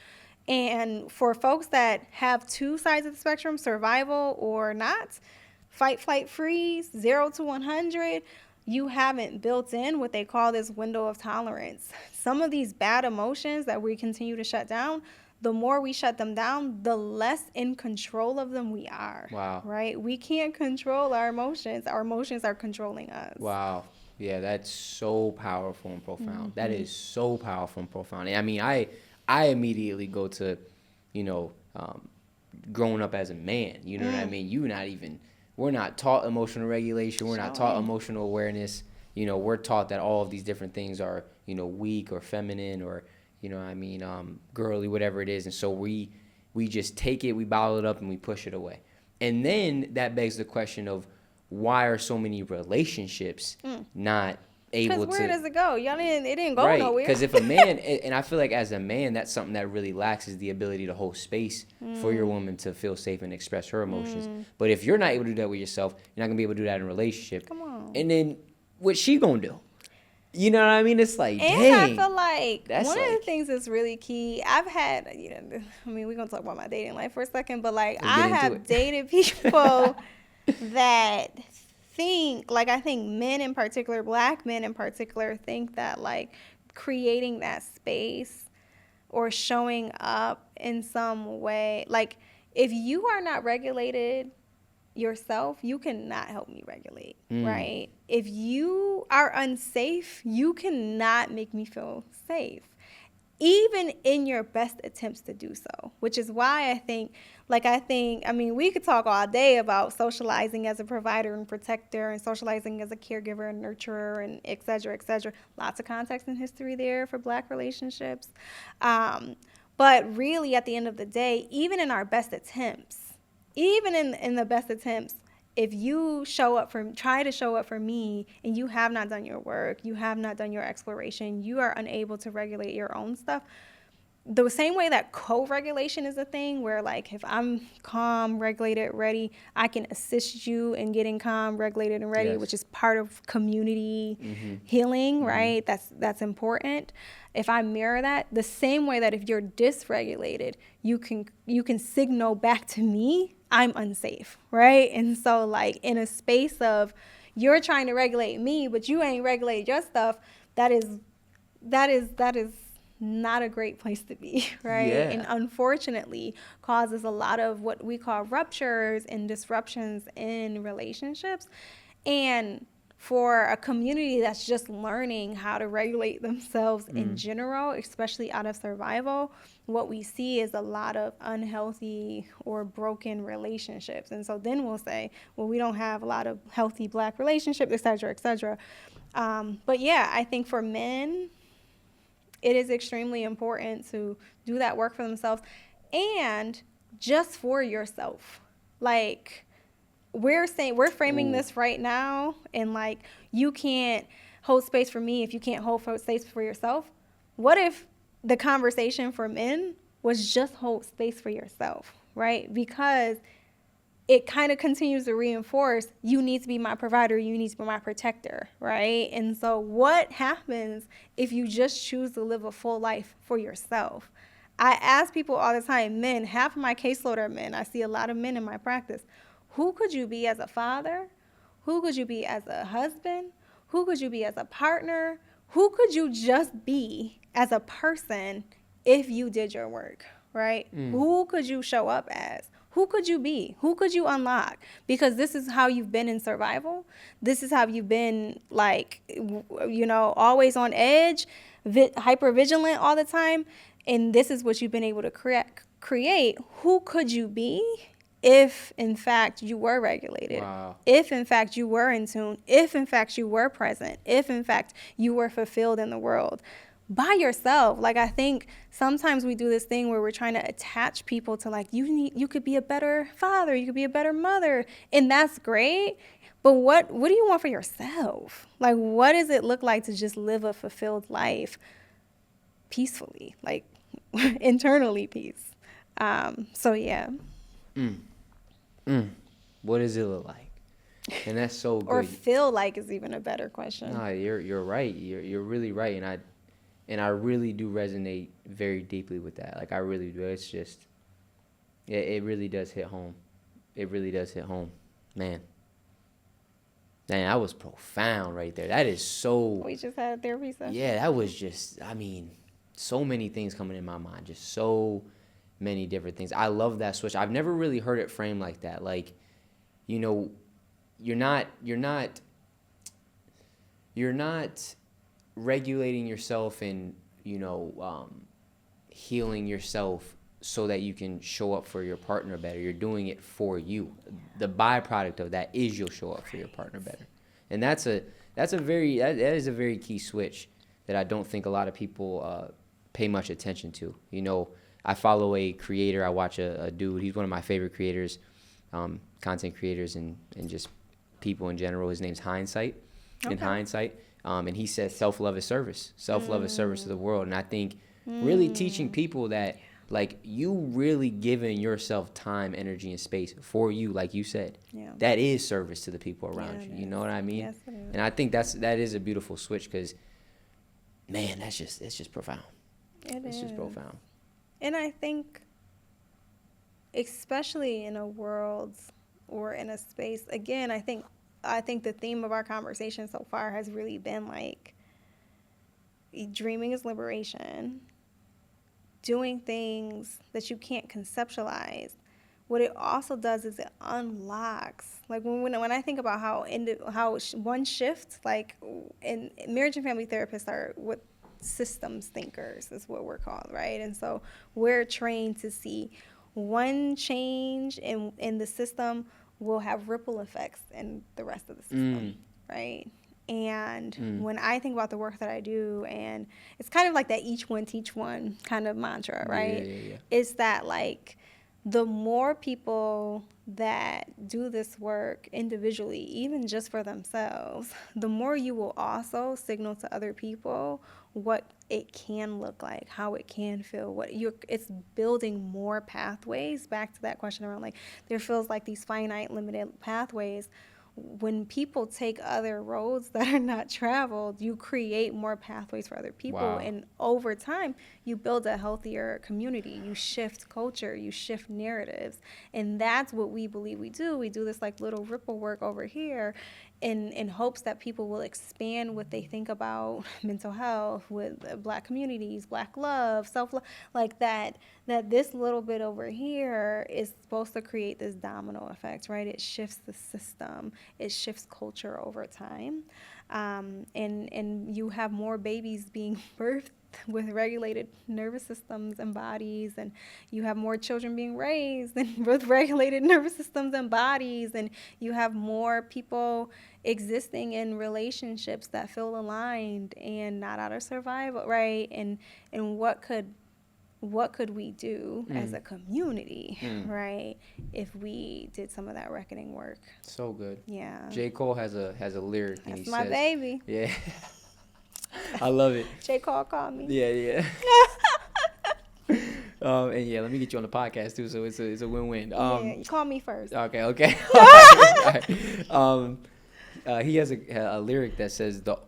And for folks that have two sides of the spectrum, survival or not, fight, flight, freeze, 0 to 100, you haven't built in what they call this window of tolerance. Some of these bad emotions that we continue to shut down, the more we shut them down, the less in control of them we are. Wow. Right? We can't control our emotions. Our emotions are controlling us. Wow. Yeah, that's so powerful and profound. That is so powerful and profound. I mean, I immediately go to, growing up as a man. You know what I mean? We're not taught emotional regulation. We're not taught emotional awareness. We're taught that all of these different things are, weak or feminine or, girly, whatever it is. And so we just take it, we bottle it up, and we push it away. And then that begs the question of, why are so many relationships not able to? Because where does it go? It didn't go right, nowhere. because if a man, and I feel like as a man, that's something that really lacks, is the ability to hold space for your woman to feel safe and express her emotions. But if you're not able to do that with yourself, you're not going to be able to do that in a relationship. Come on. And then what's she going to do? You know what I mean? It's like, and dang. I feel like one of the like, things that's really key, I've had, we're going to talk about my dating life for a second, but like Let's get I into have it. dated people that think, like I think men in particular, black men in particular, think that like creating that space or showing up in some way, like if you are not regulated yourself, you cannot help me regulate, right? If you are unsafe, you cannot make me feel safe, even in your best attempts to do so, which is why I think, we could talk all day about socializing as a provider and protector and socializing as a caregiver and nurturer and et cetera, et cetera. Lots of context and history there for black relationships. But really, at the end of the day, even in our best attempts, even in the best attempts, if you try to show up for me and you have not done your work, you have not done your exploration, you are unable to regulate your own stuff. The same way that co-regulation is a thing where like if I'm calm, regulated, ready, I can assist you in getting calm, regulated, and ready, Yes. which is part of community healing, right? That's important. If I mirror that, the same way that if you're dysregulated, you can signal back to me, I'm unsafe, right? And so like in a space of you're trying to regulate me, but you ain't regulated your stuff, that is not a great place to be, right? Yeah. And unfortunately causes a lot of what we call ruptures and disruptions in relationships. And for a community that's just learning how to regulate themselves in general, especially out of survival, what we see is a lot of unhealthy or broken relationships. And so then we'll say, well, we don't have a lot of healthy black relationships, et cetera, et cetera. But yeah, I think for men, it is extremely important to do that work for themselves and just for yourself. Like, we're framing this right now, and like, you can't hold space for me if you can't hold space for yourself. What if the conversation for men was just hold space for yourself, right? Because it kind of continues to reinforce, you need to be my provider, you need to be my protector, right? And so what happens if you just choose to live a full life for yourself? I ask people all the time, men, half of my caseload are men. I see a lot of men in my practice. Who could you be as a father? Who could you be as a husband? Who could you be as a partner? Who could you just be as a person if you did your work, right? Who could you show up as? Who could you be? Who could you unlock? Because this is how you've been in survival. This is how you've been, like, always on edge, hyper vigilant all the time. And this is what you've been able to create. Who could you be if, in fact, you were regulated? Wow. If, in fact, you were in tune? If, in fact, you were present? If, in fact, you were fulfilled in the world? By yourself. Like, I think sometimes we do this thing where we're trying to attach people to, like, you could be a better father, you could be a better mother, and that's great. But what do you want for yourself? Like, what does it look like to just live a fulfilled life peacefully, like internally peace? So yeah. What does it look like? And that's so good. Or feel like is even a better question. No, you're right. You're really right, and I really do resonate very deeply with that. Like, I really do. It's just, it really does hit home. It really does hit home, man. Man, that was profound right there. That is so. We just had a therapy session. Yeah, that was just. I mean, so many things coming in my mind. Just so many different things. I love that switch. I've never really heard it framed like that. Like, you're not regulating yourself and healing yourself so that you can show up for your partner better. You're doing it for you. The byproduct of that is you'll show up for your partner better. And that is a very key switch that I don't think a lot of people pay much attention to. I follow a creator. I watch a dude. He's one of my favorite creators, content creators, and just people in general. His name's Hindsight. Okay. In Hindsight. And he says self-love is service. Self-love is service to the world. And I think really teaching people that, like, you really giving yourself time, energy, and space for you, like you said, that is service to the people around you. You know what I mean? Yes, it is. And I think that is a beautiful switch because, man, it's just profound. It's just profound. And I think, especially in a world or in a space, again, I think the theme of our conversation so far has really been, like, dreaming is liberation, doing things that you can't conceptualize. What it also does is it unlocks, like, when I think about how one shift, like, in marriage and family therapists are what systems thinkers is what we're called, right? And so we're trained to see one change in the system will have ripple effects in the rest of the system, right? And when I think about the work that I do, and it's kind of like that each one teach one kind of mantra, right? Yeah. It's that, like, the more people that do this work individually, even just for themselves, the more you will also signal to other people what it can look like, how it can feel, it's building more pathways. Back to that question around, like, there feels like these finite, limited pathways. When people take other roads that are not traveled, you create more pathways for other people. Wow. And over time, you build a healthier community. You shift culture. You shift narratives. And that's what we believe we do. We do this, like, little ripple work over here in hopes that people will expand what they think about mental health with Black communities, Black love, self-love, like that this little bit over here is supposed to create this domino effect, right? It shifts the system. It shifts culture over time. And you have more babies being birthed with regulated nervous systems and bodies, and you have more children being raised with regulated nervous systems and bodies, and you have more people existing in relationships that feel aligned and not out of survival, right? And what could we do as a community, right, if we did some of that reckoning work? So good. Yeah. J. Cole has a lyric. That's and he my says, baby. Yeah. I love it. J. Cole called me. Yeah. And yeah, let me get you on the podcast too, so it's a win-win. Yeah, you call me first. Okay. Alright. He has a lyric that says the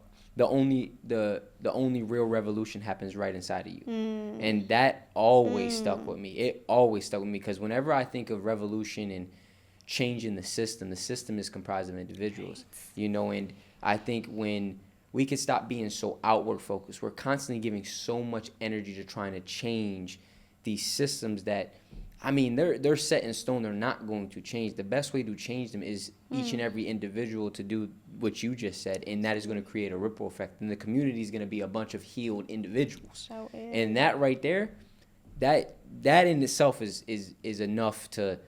only real revolution happens right inside of you, and that always stuck with me. It always stuck with me because whenever I think of revolution and changing the system is comprised of individuals, and I think when we can stop being so outward focused, we're constantly giving so much energy to trying to change these systems that, I mean, they're set in stone. They're not going to change. The best way to change them is each and every individual to do what you just said, and that is going to create a ripple effect. And the community is going to be a bunch of healed individuals. And that right there, that in itself is enough to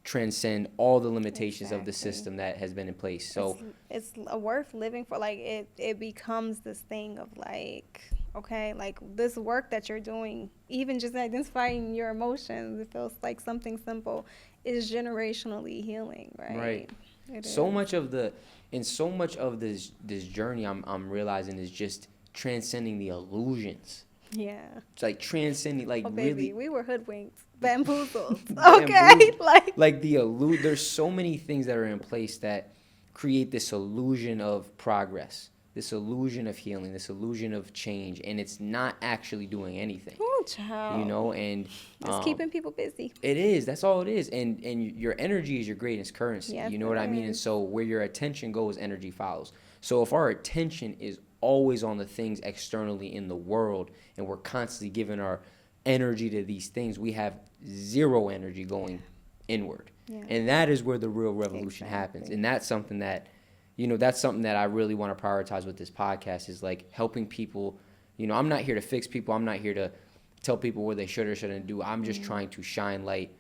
transcend all the limitations of the system that has been in place. So it's worth living for. Like it becomes this thing of like, okay, like this work that you're doing, even just identifying your emotions, it feels like something simple, is generationally healing, right? So much of this journey I'm realizing is just transcending the illusions. Yeah. It's like transcending, like, really. We were hoodwinked, bamboozled. Okay, there's so many things that are in place that create this illusion of progress, this illusion of healing, this illusion of change, and it's not actually doing anything. Oh, child. And it's keeping people busy. It is. That's all it is. And your energy is your greatest currency. Yes, you know what I mean? And so where your attention goes, energy follows. So if our attention is always on the things externally in the world, and we're constantly giving our energy to these things, we have zero energy going inward. Yeah. And that is where the real revolution happens. And that's something that, I really want to prioritize with this podcast, is like helping people. I'm not here to fix people. I'm not here to tell people what they should or shouldn't do. I'm just trying to shine light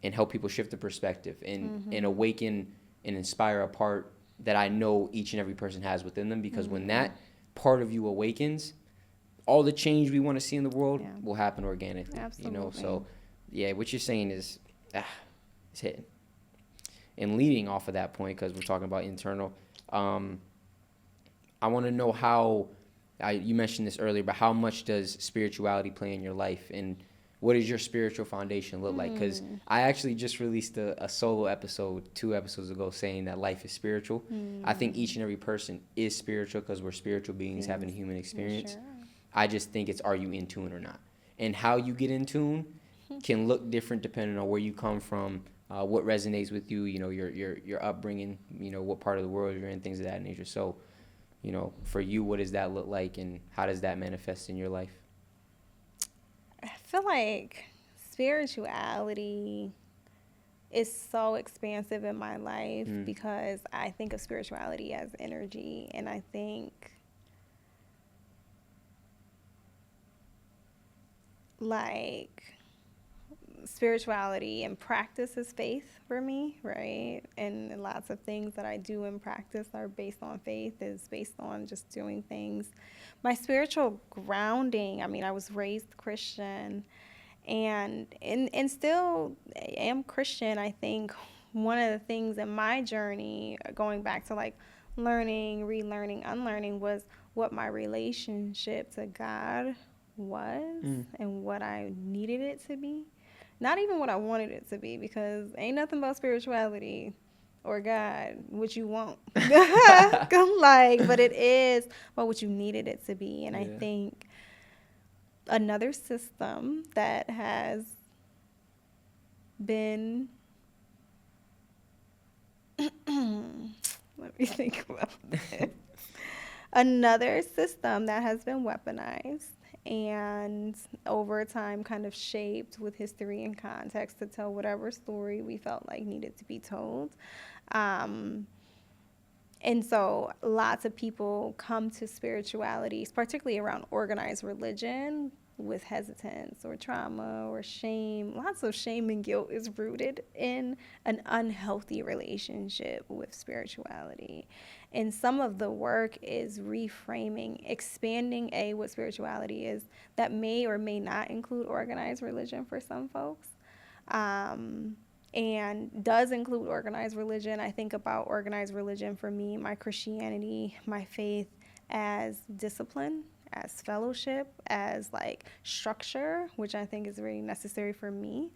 and help people shift the perspective and awaken and inspire a part that I know each and every person has within them, because when that part of you awakens, all the change we want to see in the world will happen organically. Absolutely. So yeah, what you're saying is it's hitting. And leading off of that point, because we're talking about internal, I want to know how, you mentioned this earlier, but how much does spirituality play in your life, and what does your spiritual foundation look like? Because I actually just released a solo episode 2 episodes ago saying that life is spiritual. I think each and every person is spiritual because we're spiritual beings having a human experience. Sure. I just think it's, are you in tune or not? And how you get in tune can look different depending on where you come from, what resonates with you, your upbringing, what part of the world you're in, things of that nature. So, for you, what does that look like, and how does that manifest in your life? I feel like spirituality is so expansive in my life because I think of spirituality as energy, and I think like spirituality and practice is faith for me, right? And lots of things that I do in practice are based on faith, is based on just doing things. My spiritual grounding, I mean, I was raised Christian and still am Christian. I think one of the things in my journey, going back to like learning, relearning, unlearning, was what my relationship to God was and what I needed it to be. Not even what I wanted it to be, because ain't nothing about spirituality or God what you want. But it is about what you needed it to be. And I think another system that has been let me think about this. Another system that has been weaponized and over time kind of shaped with history and context to tell whatever story we felt like needed to be told. And so lots of people come to spirituality, particularly around organized religion, with hesitance or trauma or shame. Lots of shame and guilt is rooted in an unhealthy relationship with spirituality. And some of the work is reframing, expanding what spirituality is, that may or may not include organized religion for some folks. And does include organized religion. I think about organized religion for me, my Christianity, my faith, as discipline, as fellowship, as like structure, which I think is very necessary for me.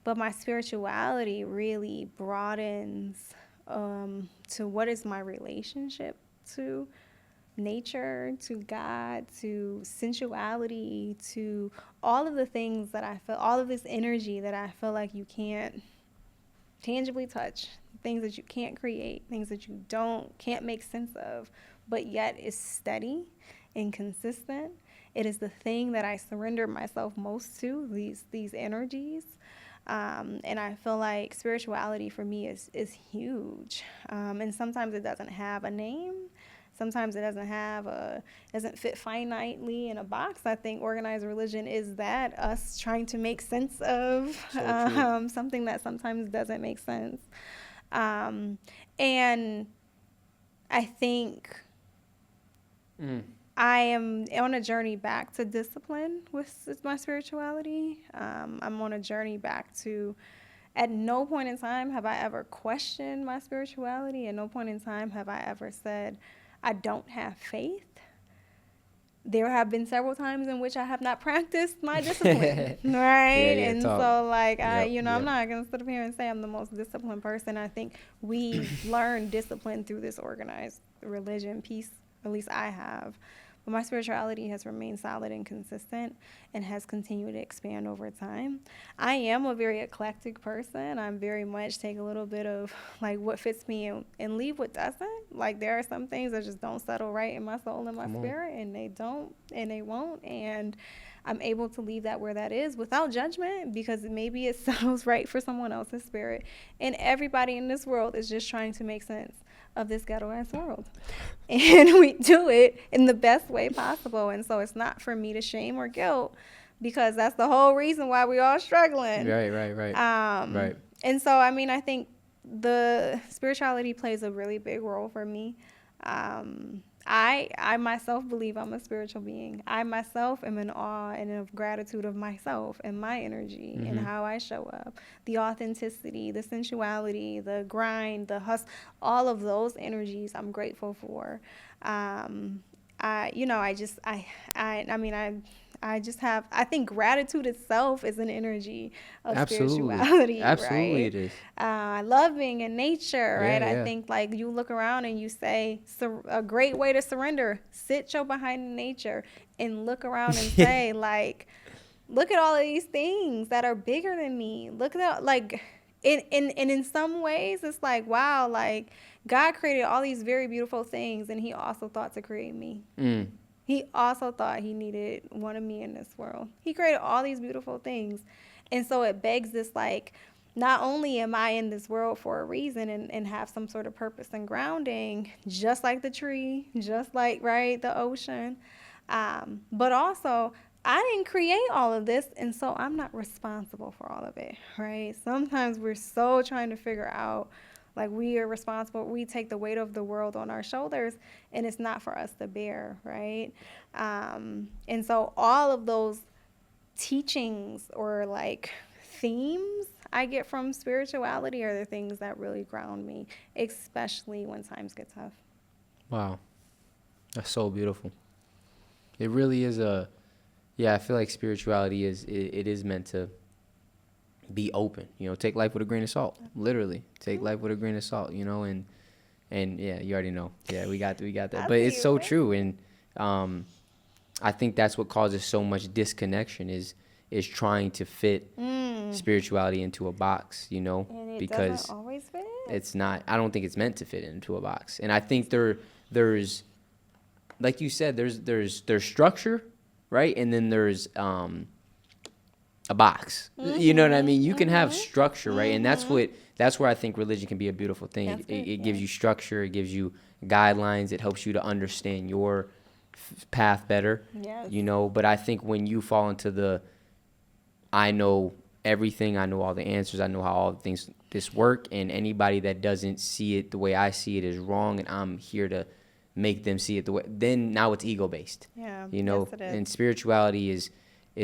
But my spirituality really broadens to what is my relationship to nature, to God, to sensuality, to all of the things that I feel, all of this energy that I feel like you can't tangibly touch, things that you can't create, things that you can't make sense of, but yet is steady and consistent. It is the thing that I surrender myself most to, these energies. And I feel like spirituality for me is huge. And sometimes it doesn't have a name. Sometimes it doesn't fit finitely in a box. I think organized religion is that, us trying to make sense of something that sometimes doesn't make sense. And I think I am on a journey back to discipline with my spirituality. I'm on a journey back to, at no point in time have I ever questioned my spirituality. At no point in time have I ever said, I don't have faith. There have been several times in which I have not practiced my discipline, right? Yeah, and so, like, yep. I'm not going to sit up here and say I'm the most disciplined person. I think we learn discipline through this organized religion piece, at least I have. But my spirituality has remained solid and consistent and has continued to expand over time. I am a very eclectic person. I'm very much take a little bit of like what fits me and leave what doesn't. Like there are some things that just don't settle right in my soul and my spirit, and they don't and they won't. And I'm able to leave that where that is without judgment, because maybe it settles right for someone else's spirit. And everybody in this world is just trying to make sense of this ghetto ass world, and we do it in the best way possible. And so it's not for me to shame or guilt, because that's the whole reason why we all struggling. Right. And so I mean, I think the spirituality plays a really big role for me. I myself believe I'm a spiritual being. I myself am in awe and of gratitude of myself and my energy and how I show up. The authenticity, the sensuality, the grind, the hustle, all of those energies I'm grateful for. I think gratitude itself is an energy of spirituality. Absolutely, right? It is. I love being in nature, right? Yeah. I think like you look around and you say, a great way to surrender, sit your behind in nature and look around and say like, look at all of these things that are bigger than me. Look at that, like, in some ways it's like, wow, like God created all these very beautiful things, and he also thought to create me. He also thought he needed one of me in this world. He created all these beautiful things. And so it begs this, like, not only am I in this world for a reason and have some sort of purpose and grounding, just like the tree, just like, right, the ocean, but also I didn't create all of this, and so I'm not responsible for all of it, right? Sometimes we're so trying to figure out, like, we are responsible. We take the weight of the world on our shoulders, and it's not for us to bear, right? And so all of those teachings or, like, themes I get from spirituality are the things that really ground me, especially when times get tough. Wow. That's so beautiful. It really is I feel like spirituality is meant to be open, take life with a grain of salt, literally take life with a grain of salt, and yeah, you already know. Yeah, we got that. But it's so true. And I think that's what causes so much disconnection is trying to fit spirituality into a box, And it because doesn't always fit. it's not, I don't think it's meant to fit into a box. And I think there's, like you said, there's structure, right? And then there's a box. You know what I mean? You can have structure, right? And that's where I think religion can be a beautiful thing. It gives you structure, it gives you guidelines, it helps you to understand your path better. Yes. But I think when you fall into I know everything, I know all the answers, I know how all things this work, and anybody that doesn't see it the way I see it is wrong, and I'm here to make them see it the way, then now it's ego based. Yeah. Yes, it is. And spirituality is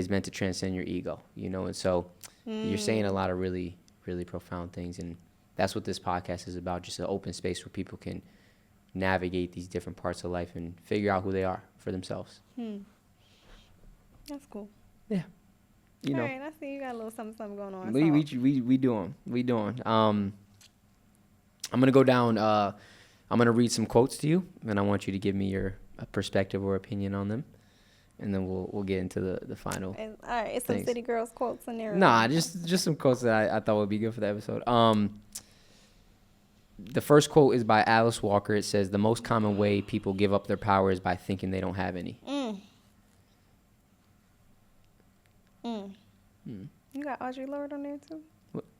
meant to transcend your ego, and so you're saying a lot of really, really profound things, and that's what this podcast is about, just an open space where people can navigate these different parts of life and figure out who they are for themselves. That's cool. Yeah. You know, all right, I see you got a little something going on. we doing. I'm gonna go down. I'm gonna read some quotes to you, and I want you to give me your perspective or opinion on them, and then we'll get into the final. All right, it's some City Girls quotes in there. Nah, just some quotes that I thought would be good for the episode. The first quote is by Alice Walker. It says, "The most common way people give up their power is by thinking they don't have any." You got Audre Lorde on there too?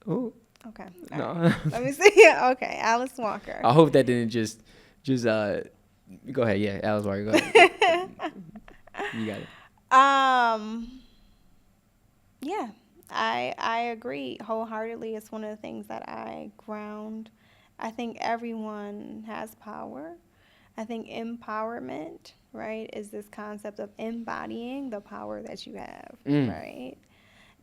Oh. Okay. No. Right. Let me see. Okay, Alice Walker. I hope that didn't just go ahead. Yeah, Alice Walker, go ahead. You got it. Yeah, I agree wholeheartedly. It's one of the things that I ground. I think everyone has power. I think empowerment, right, is this concept of embodying the power that you have, right?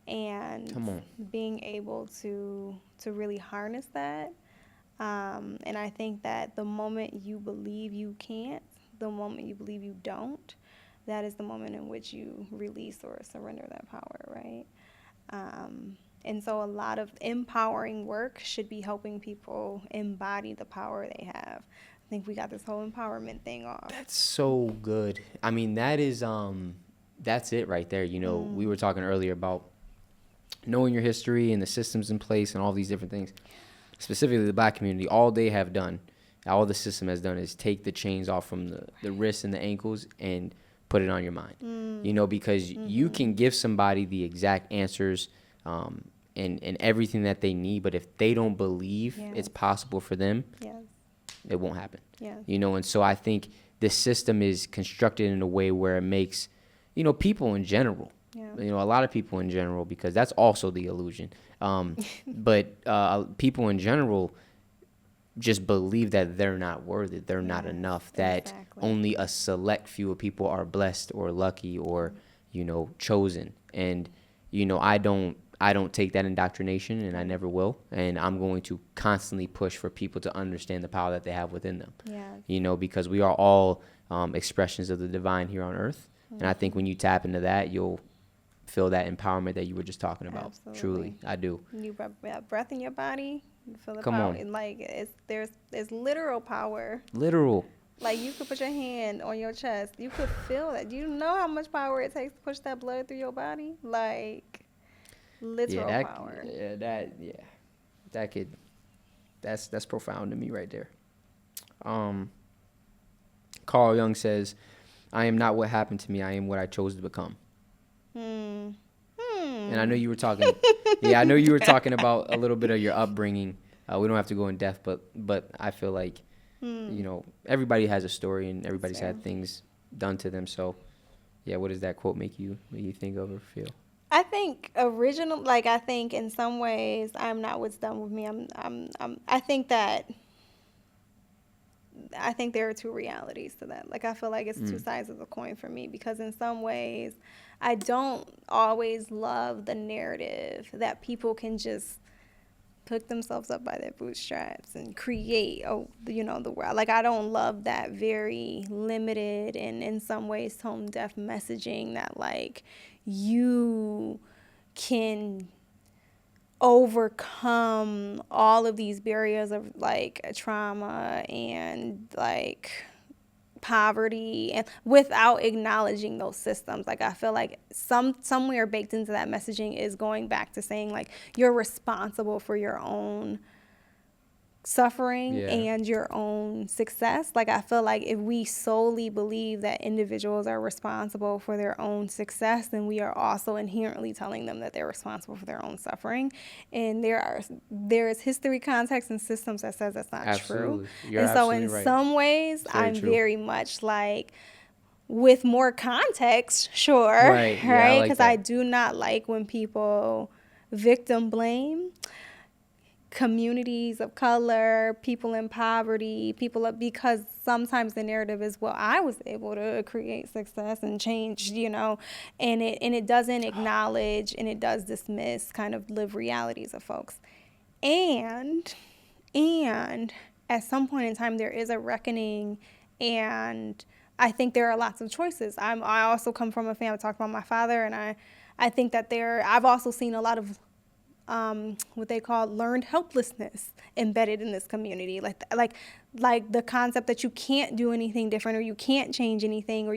And being able to really harness that. And I think that the moment you believe you can't, the moment you believe you don't, that is the moment in which you release or surrender that power, right? And so a lot of empowering work should be helping people embody the power they have. I think we got this whole empowerment thing off. That's so good. I mean, that's it right there. You know, we were talking earlier about knowing your history and the systems in place and all these different things. Specifically the Black community, all they have done, all the system has done is take the chains off from the wrists and the ankles and put it on your mind. You know, because you can give somebody the exact answers and everything that they need, but if they don't believe it's possible for them, it won't happen. You know, and so I think this system is constructed in a way where it makes, you know, people in general, you know, a lot of people in general, because that's also the illusion. But people in general just believe that they're not worthy, they're not enough, that only a select few of people are blessed or lucky or, you know, chosen. And, you know, I don't take that indoctrination, and I never will. And I'm going to constantly push for people to understand the power that they have within them. You know, because we are all expressions of the divine here on earth. And I think when you tap into that, you'll feel that empowerment that you were just talking about. Absolutely. Truly, I do. You breath in your body, you feel the Come power. on. Like there's literal power. Literal. Like you could put your hand on your chest. You could feel that. You know how much power it takes to push that blood through your body? Like literal power. That's profound to me right there. Carl Jung says, "I am not what happened to me. I am what I chose to become." And I know you were talking. I know you were talking about a little bit of your upbringing. We don't have to go in depth, but I feel like you know, everybody has a story and everybody's had things done to them. So, yeah, what does that quote make you think of or feel? I think I think in some ways I'm not what's done with me. I think there are two realities to that. Like, I feel like it's two sides of the coin for me, because in some ways I don't always love the narrative that people can just pick themselves up by their bootstraps and create, the world. Like, I don't love that very limited and in some ways tone deaf messaging that, like, you can overcome all of these barriers of, like, trauma and, like, poverty, and without acknowledging those systems. Like, I feel like somewhere baked into that messaging is going back to saying, like, you're responsible for your own suffering and your own success. Like, I feel like if we solely believe that individuals are responsible for their own success, then we are also inherently telling them that they're responsible for their own suffering. And there is history, context, and systems that says that's not true. You're and so absolutely in right. some ways, I'm true. very much like, with more context, sure, right? Because I do not like when people victim blame communities of color, people in poverty, because sometimes the narrative is, well, I was able to create success and change, and it doesn't acknowledge, and it does dismiss kind of lived realities of folks. And at some point in time there is a reckoning, and I think there are lots of choices. I also come from a family, I talked about my father, and I think that I've also seen a lot of what they call learned helplessness embedded in this community, like the concept that you can't do anything different, or you can't change anything, or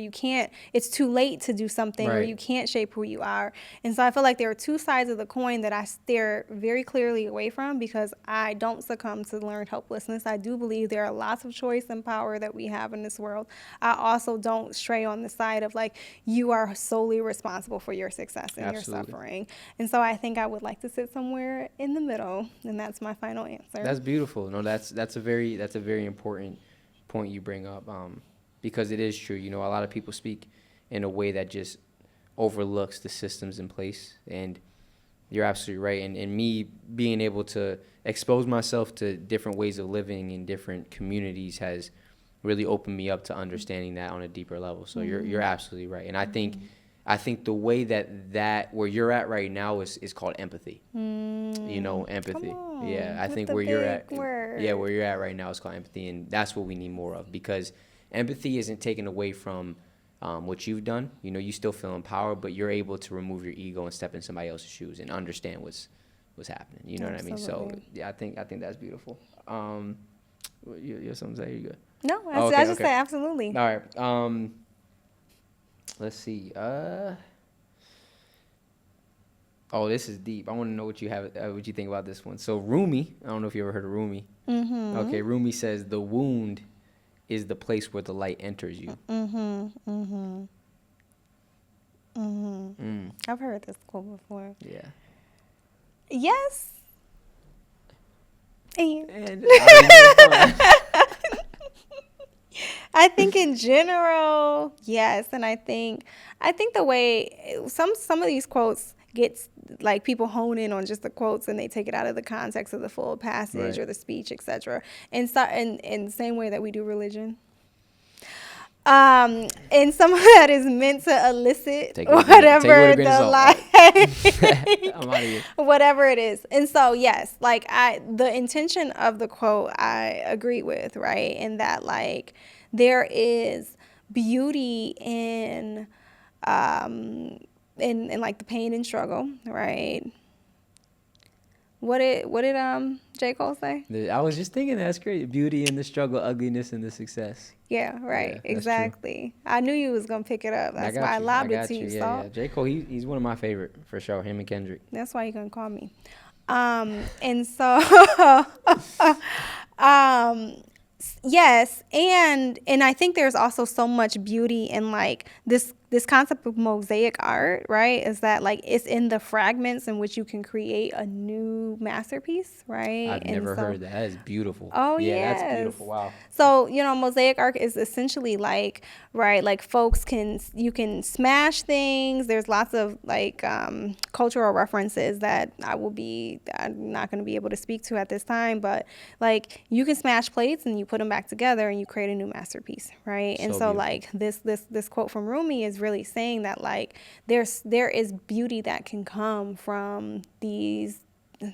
it's too late to do something, or you can't shape who you are. And so I feel like there are two sides of the coin that I steer very clearly away from, because I don't succumb to learned helplessness. I do believe there are lots of choice and power that we have in this world. I also don't stray on the side of like, you are solely responsible for your success and your suffering. And so I think I would like to sit somewhere in the middle, and that's my final answer. That's beautiful. No, that's a very important point you bring up, because it is true. A lot of people speak in a way that just overlooks the systems in place, and you're absolutely right. And me being able to expose myself to different ways of living in different communities has really opened me up to understanding that on a deeper level. So you're absolutely right. And I think the way that where you're at right now is called empathy. Empathy. Yeah, I think where you're at. Yeah, where you're at right now is called empathy, and that's what we need more of, because empathy isn't taken away from what you've done. You still feel empowered, but you're able to remove your ego and step in somebody else's shoes and understand what's happening. You know what I mean? So yeah, I think that's beautiful. You have something to say? You good? No, I just say absolutely. All right. Let's see. Oh, this is deep. I want to know what you think about this one. So Rumi, I don't know if you ever heard of Rumi. Mm-hmm. Okay, Rumi says the wound is the place where the light enters you. Mm-hmm. Mm-hmm. Mm-hmm. I've heard this quote before. Yeah. Yes. And I think in general, yes, and I think the way some of these quotes gets like people hone in on just the quotes and they take it out of the context of the full passage or the speech, etc. And so in the same way that we do religion. And some of that is meant to elicit whatever whatever it is. And so, yes, like the intention of the quote, I agree with, right? In that, like, there is beauty in like the pain and struggle, right? What did J. Cole say? I was just thinking that's great. Beauty in the struggle, ugliness in the success. Yeah, right. Yeah, exactly. True. I knew you was gonna pick it up. That's why I lobbed it to you. Yeah. J. Cole, he's one of my favorite for sure. Him and Kendrick. That's why you're gonna call me. And so yes, and I think there's also so much beauty in like this concept of mosaic art, right? Is that like it's in the fragments in which you can create a new masterpiece, right? I've never heard that. That is beautiful. Oh yeah, yes. That's beautiful. Wow. So mosaic art is essentially like, right, like you can smash things. There's lots of like cultural references that I'm not going to be able to speak to at this time, but like you can smash plates and you put them back together and you create a new masterpiece, right? And so like this quote from Rumi is really saying that like there is beauty that can come from these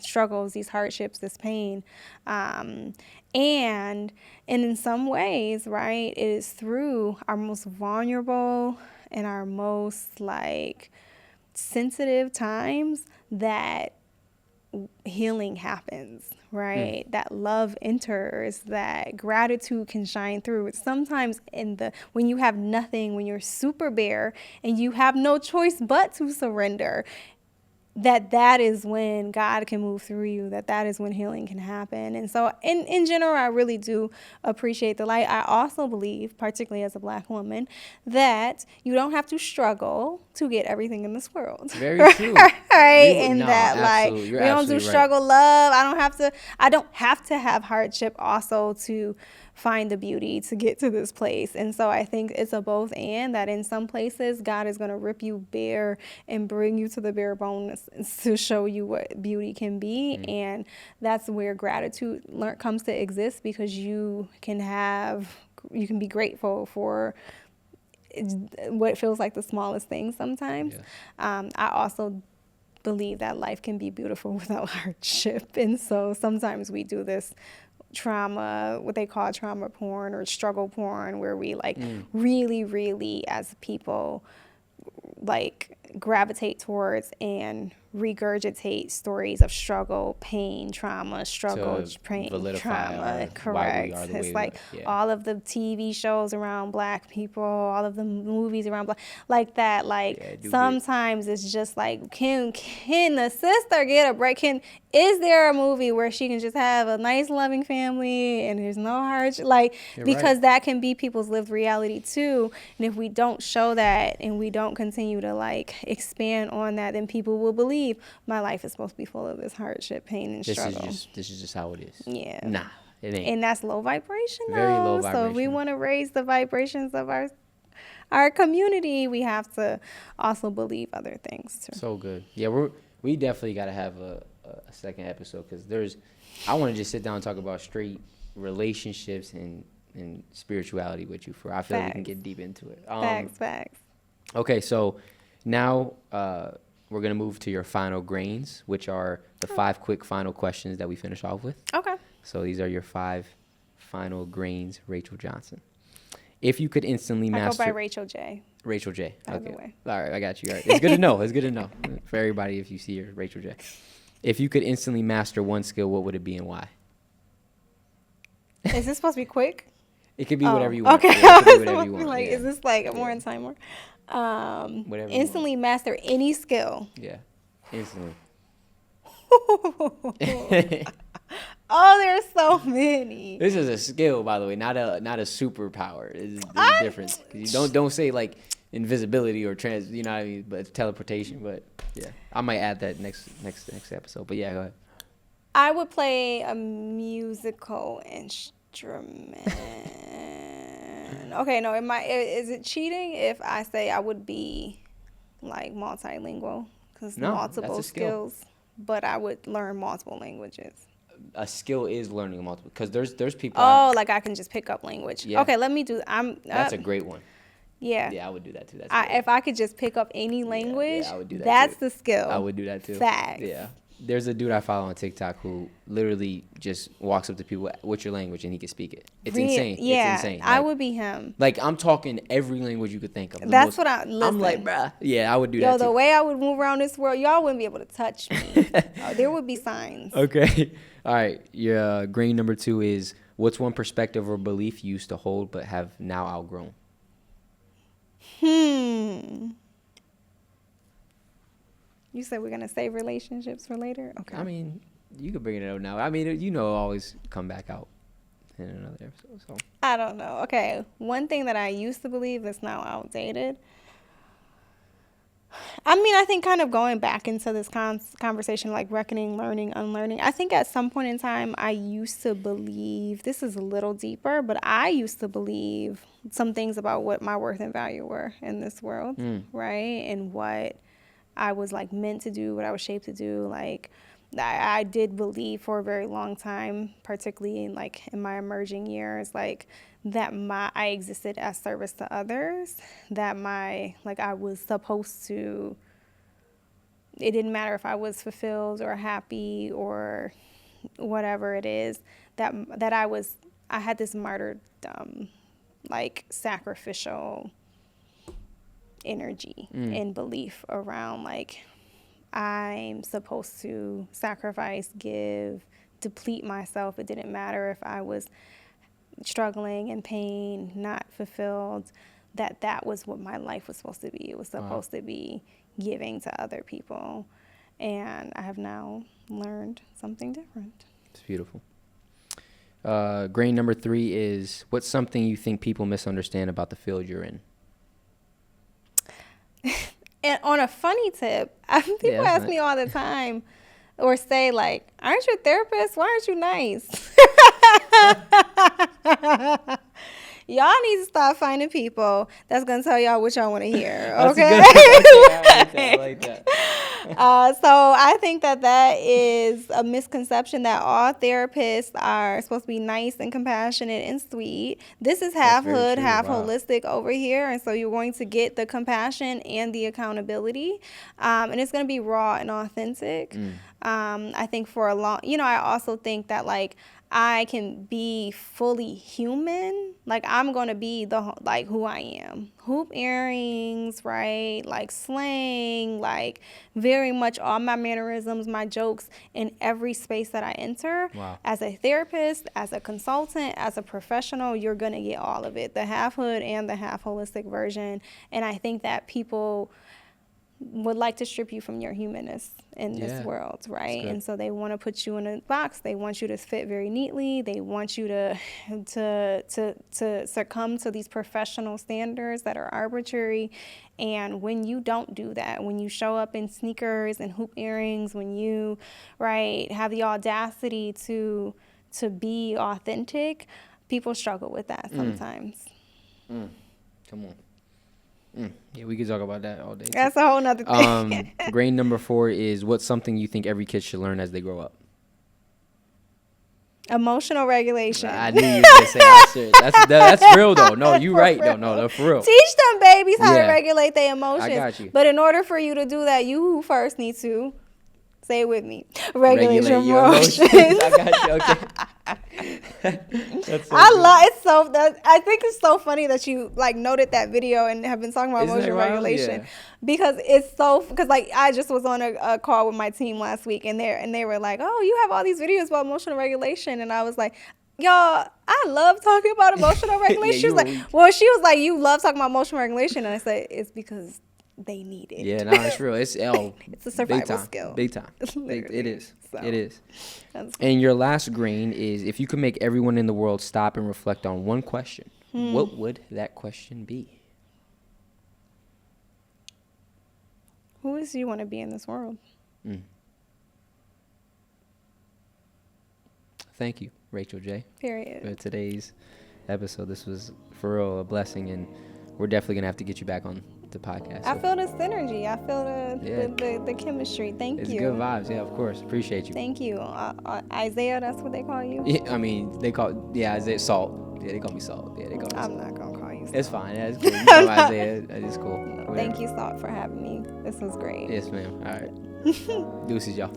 struggles, these hardships, this pain, and in some ways, right, it is through our most vulnerable and our most like sensitive times that healing happens, right? That love enters, that gratitude can shine through. It's sometimes when you have nothing, when you're super bare and you have no choice but to surrender, that is when God can move through you, that is when healing can happen. And so in general, I really do appreciate the light. I also believe, particularly as a Black woman, that you don't have to struggle to get everything in this world. Very true. Right? Like we don't do struggle love. I don't have to have hardship also to find the beauty to get to this place. And so I think it's a both and, that in some places God is going to rip you bare and bring you to the bare bones to show you what beauty can be. And that's where gratitude comes to exist, because you can be grateful for what feels like the smallest thing sometimes. I also believe that life can be beautiful without hardship. And so sometimes we do this trauma, what they call trauma porn or struggle porn, where we like really, really as people like gravitate towards and regurgitate stories of struggle, pain, trauma, struggle, pain, trauma. Correct. It's like all of the TV shows around Black people, all of the movies around Black, like that. Like sometimes it's just like, can the sister get a break? Is there a movie where she can just have a nice, loving family and there's no hardship? Like, because that can be people's lived reality too. And if we don't show that and we don't continue to like expand on that, then people will believe my life is supposed to be full of this hardship, pain, and struggle. This is just how it is. Yeah. Nah, it ain't. And that's low vibration. Very low vibration. So if we want to raise the vibrations of our community, we have to also believe other things too. So good. Yeah, we definitely got to have a second episode, because I want to just sit down and talk about straight relationships and spirituality with you. I feel like we can get deep into it. Facts. Okay, so now we're going to move to your final grains, which are the 5 quick final questions that we finish off with. Okay. So these are your 5 final grains, Rachel Johnson. If you could instantly master... I go by Rachel J. Rachel J. Okay. All right, I got you. All right. It's good to know. It's good to know for everybody if you see her, Rachel J. If you could instantly master one skill, what would it be and why? Is this supposed to be quick? It could be whatever you want. Okay. Yeah, it could be whatever you want. Like, is this like more in time? Whatever. Instantly master any skill. Yeah. Instantly. Oh, there's so many. This is a skill, by the way, not a superpower. There's a difference. You don't say like invisibility or you know what I mean, but it's teleportation. But yeah, I might add that next episode. But yeah, go ahead. I would play a musical instrument. Okay, no, is it cheating if I say I would be like multilingual? Because multiple skills, but I would learn multiple languages. A skill is learning multiple, because there's people. Oh, like I can just pick up language. Yeah. Okay, let me do. That's a great one. Yeah. Yeah, I would do that too. If I could just pick up any language, I would do that. That's too. The skill. I would do that too. Facts. Yeah. There's a dude I follow on TikTok who literally just walks up to people, "What's your language?" and he can speak it. It's insane. Yeah, it's insane. I would be him. Like, I'm talking every language you could think of. That's what I'm like, bruh. Yeah, I would do that too. The way I would move around this world, y'all wouldn't be able to touch me. There would be signs. Okay. All right. Your grain number 2 is, what's one perspective or belief you used to hold but have now outgrown? You said we're going to save relationships for later? Okay. I mean, you could bring it out now. I mean, always come back out in another episode. So I don't know. Okay. One thing that I used to believe that's now outdated. I mean, I think kind of going back into this conversation, like reckoning, learning, unlearning. I think at some point in time, I used to believe, this is a little deeper, but I used to believe some things about what my worth and value were in this world, right? And what I was like meant to do, what I was shaped to do. Like I did believe for a very long time, particularly in my emerging years, like that I existed as service to others, that I was supposed to, it didn't matter if I was fulfilled or happy or whatever it is, that I had this martyrdom, like sacrificial energy and belief around like I'm supposed to sacrifice, give, deplete myself. It didn't matter if I was struggling in pain, not fulfilled, that was what my life was supposed to be. It was supposed to be giving to other people. And I have now learned something different. It's beautiful. Grain number 3 is, what's something you think people misunderstand about the field you're in? And on a funny tip, people ask me all the time or say like, aren't you a therapist? Why aren't you nice? Y'all need to stop finding people that's going to tell y'all what y'all want to hear. Okay? I like that. I think that is a misconception that all therapists are supposed to be nice and compassionate and sweet. This is half very hood, true. half Wow. holistic over here. And so you're going to get the compassion and the accountability. And it's going to be raw and authentic. I think for a long, I also think that like I can be fully human. Like I'm going to be who I am. Hoop earrings, right? Like slang, like very much all my mannerisms, my jokes in every space that I enter. Wow. As a therapist, as a consultant, as a professional, you're going to get all of it, the half hood and the half holistic version. And I think that people would like to strip you from your humanness in this world, right? And so they want to put you in a box. They want you to fit very neatly. They want you to succumb to these professional standards that are arbitrary. And when you don't do that, when you show up in sneakers and hoop earrings, when you, right, have the audacity to be authentic, people struggle with that sometimes. Come on. Yeah, we could talk about that all day. That's a whole nother thing. Grain number 4 is, what's something you think every kid should learn as they grow up? Emotional regulation. I knew you were going to say that. That's real, though. No, you right, though. No, for real. Teach them babies how to regulate their emotions. I got you. But in order for you to do that, you first need to, say it with me, regulate your emotions. I got you, okay. That's so I think it's so funny that you like noted that video and have been talking about emotional regulation because I just was on a call with my team last week and they were like, oh, you have all these videos about emotional regulation, and I was like, y'all, I love talking about emotional regulation. She was like, you love talking about emotional regulation, and I said it's because they need it. Yeah, no, it's real. It's a survival skill. Big time. It is. So, it is. And your last grain is, if you could make everyone in the world stop and reflect on one question, what would that question be? Who is you want to be in this world? Thank you, Rachel J. Period. For today's episode. This was, for real, a blessing, and we're definitely going to have to get you back on the podcast. I feel the synergy. I feel the chemistry. Thank you. It's good vibes. Yeah, of course. Appreciate you. Thank you. Isaiah, that's what they call you? Yeah, I mean, Isaiah, Salt. Yeah, they call me Salt. Yeah, they call me Salt. I'm not going to call you Salt. It's fine. Yeah, it's cool. You know Isaiah. It's cool. No, thank you, Salt, for having me. This was great. Yes, ma'am. All right. Deuces, y'all.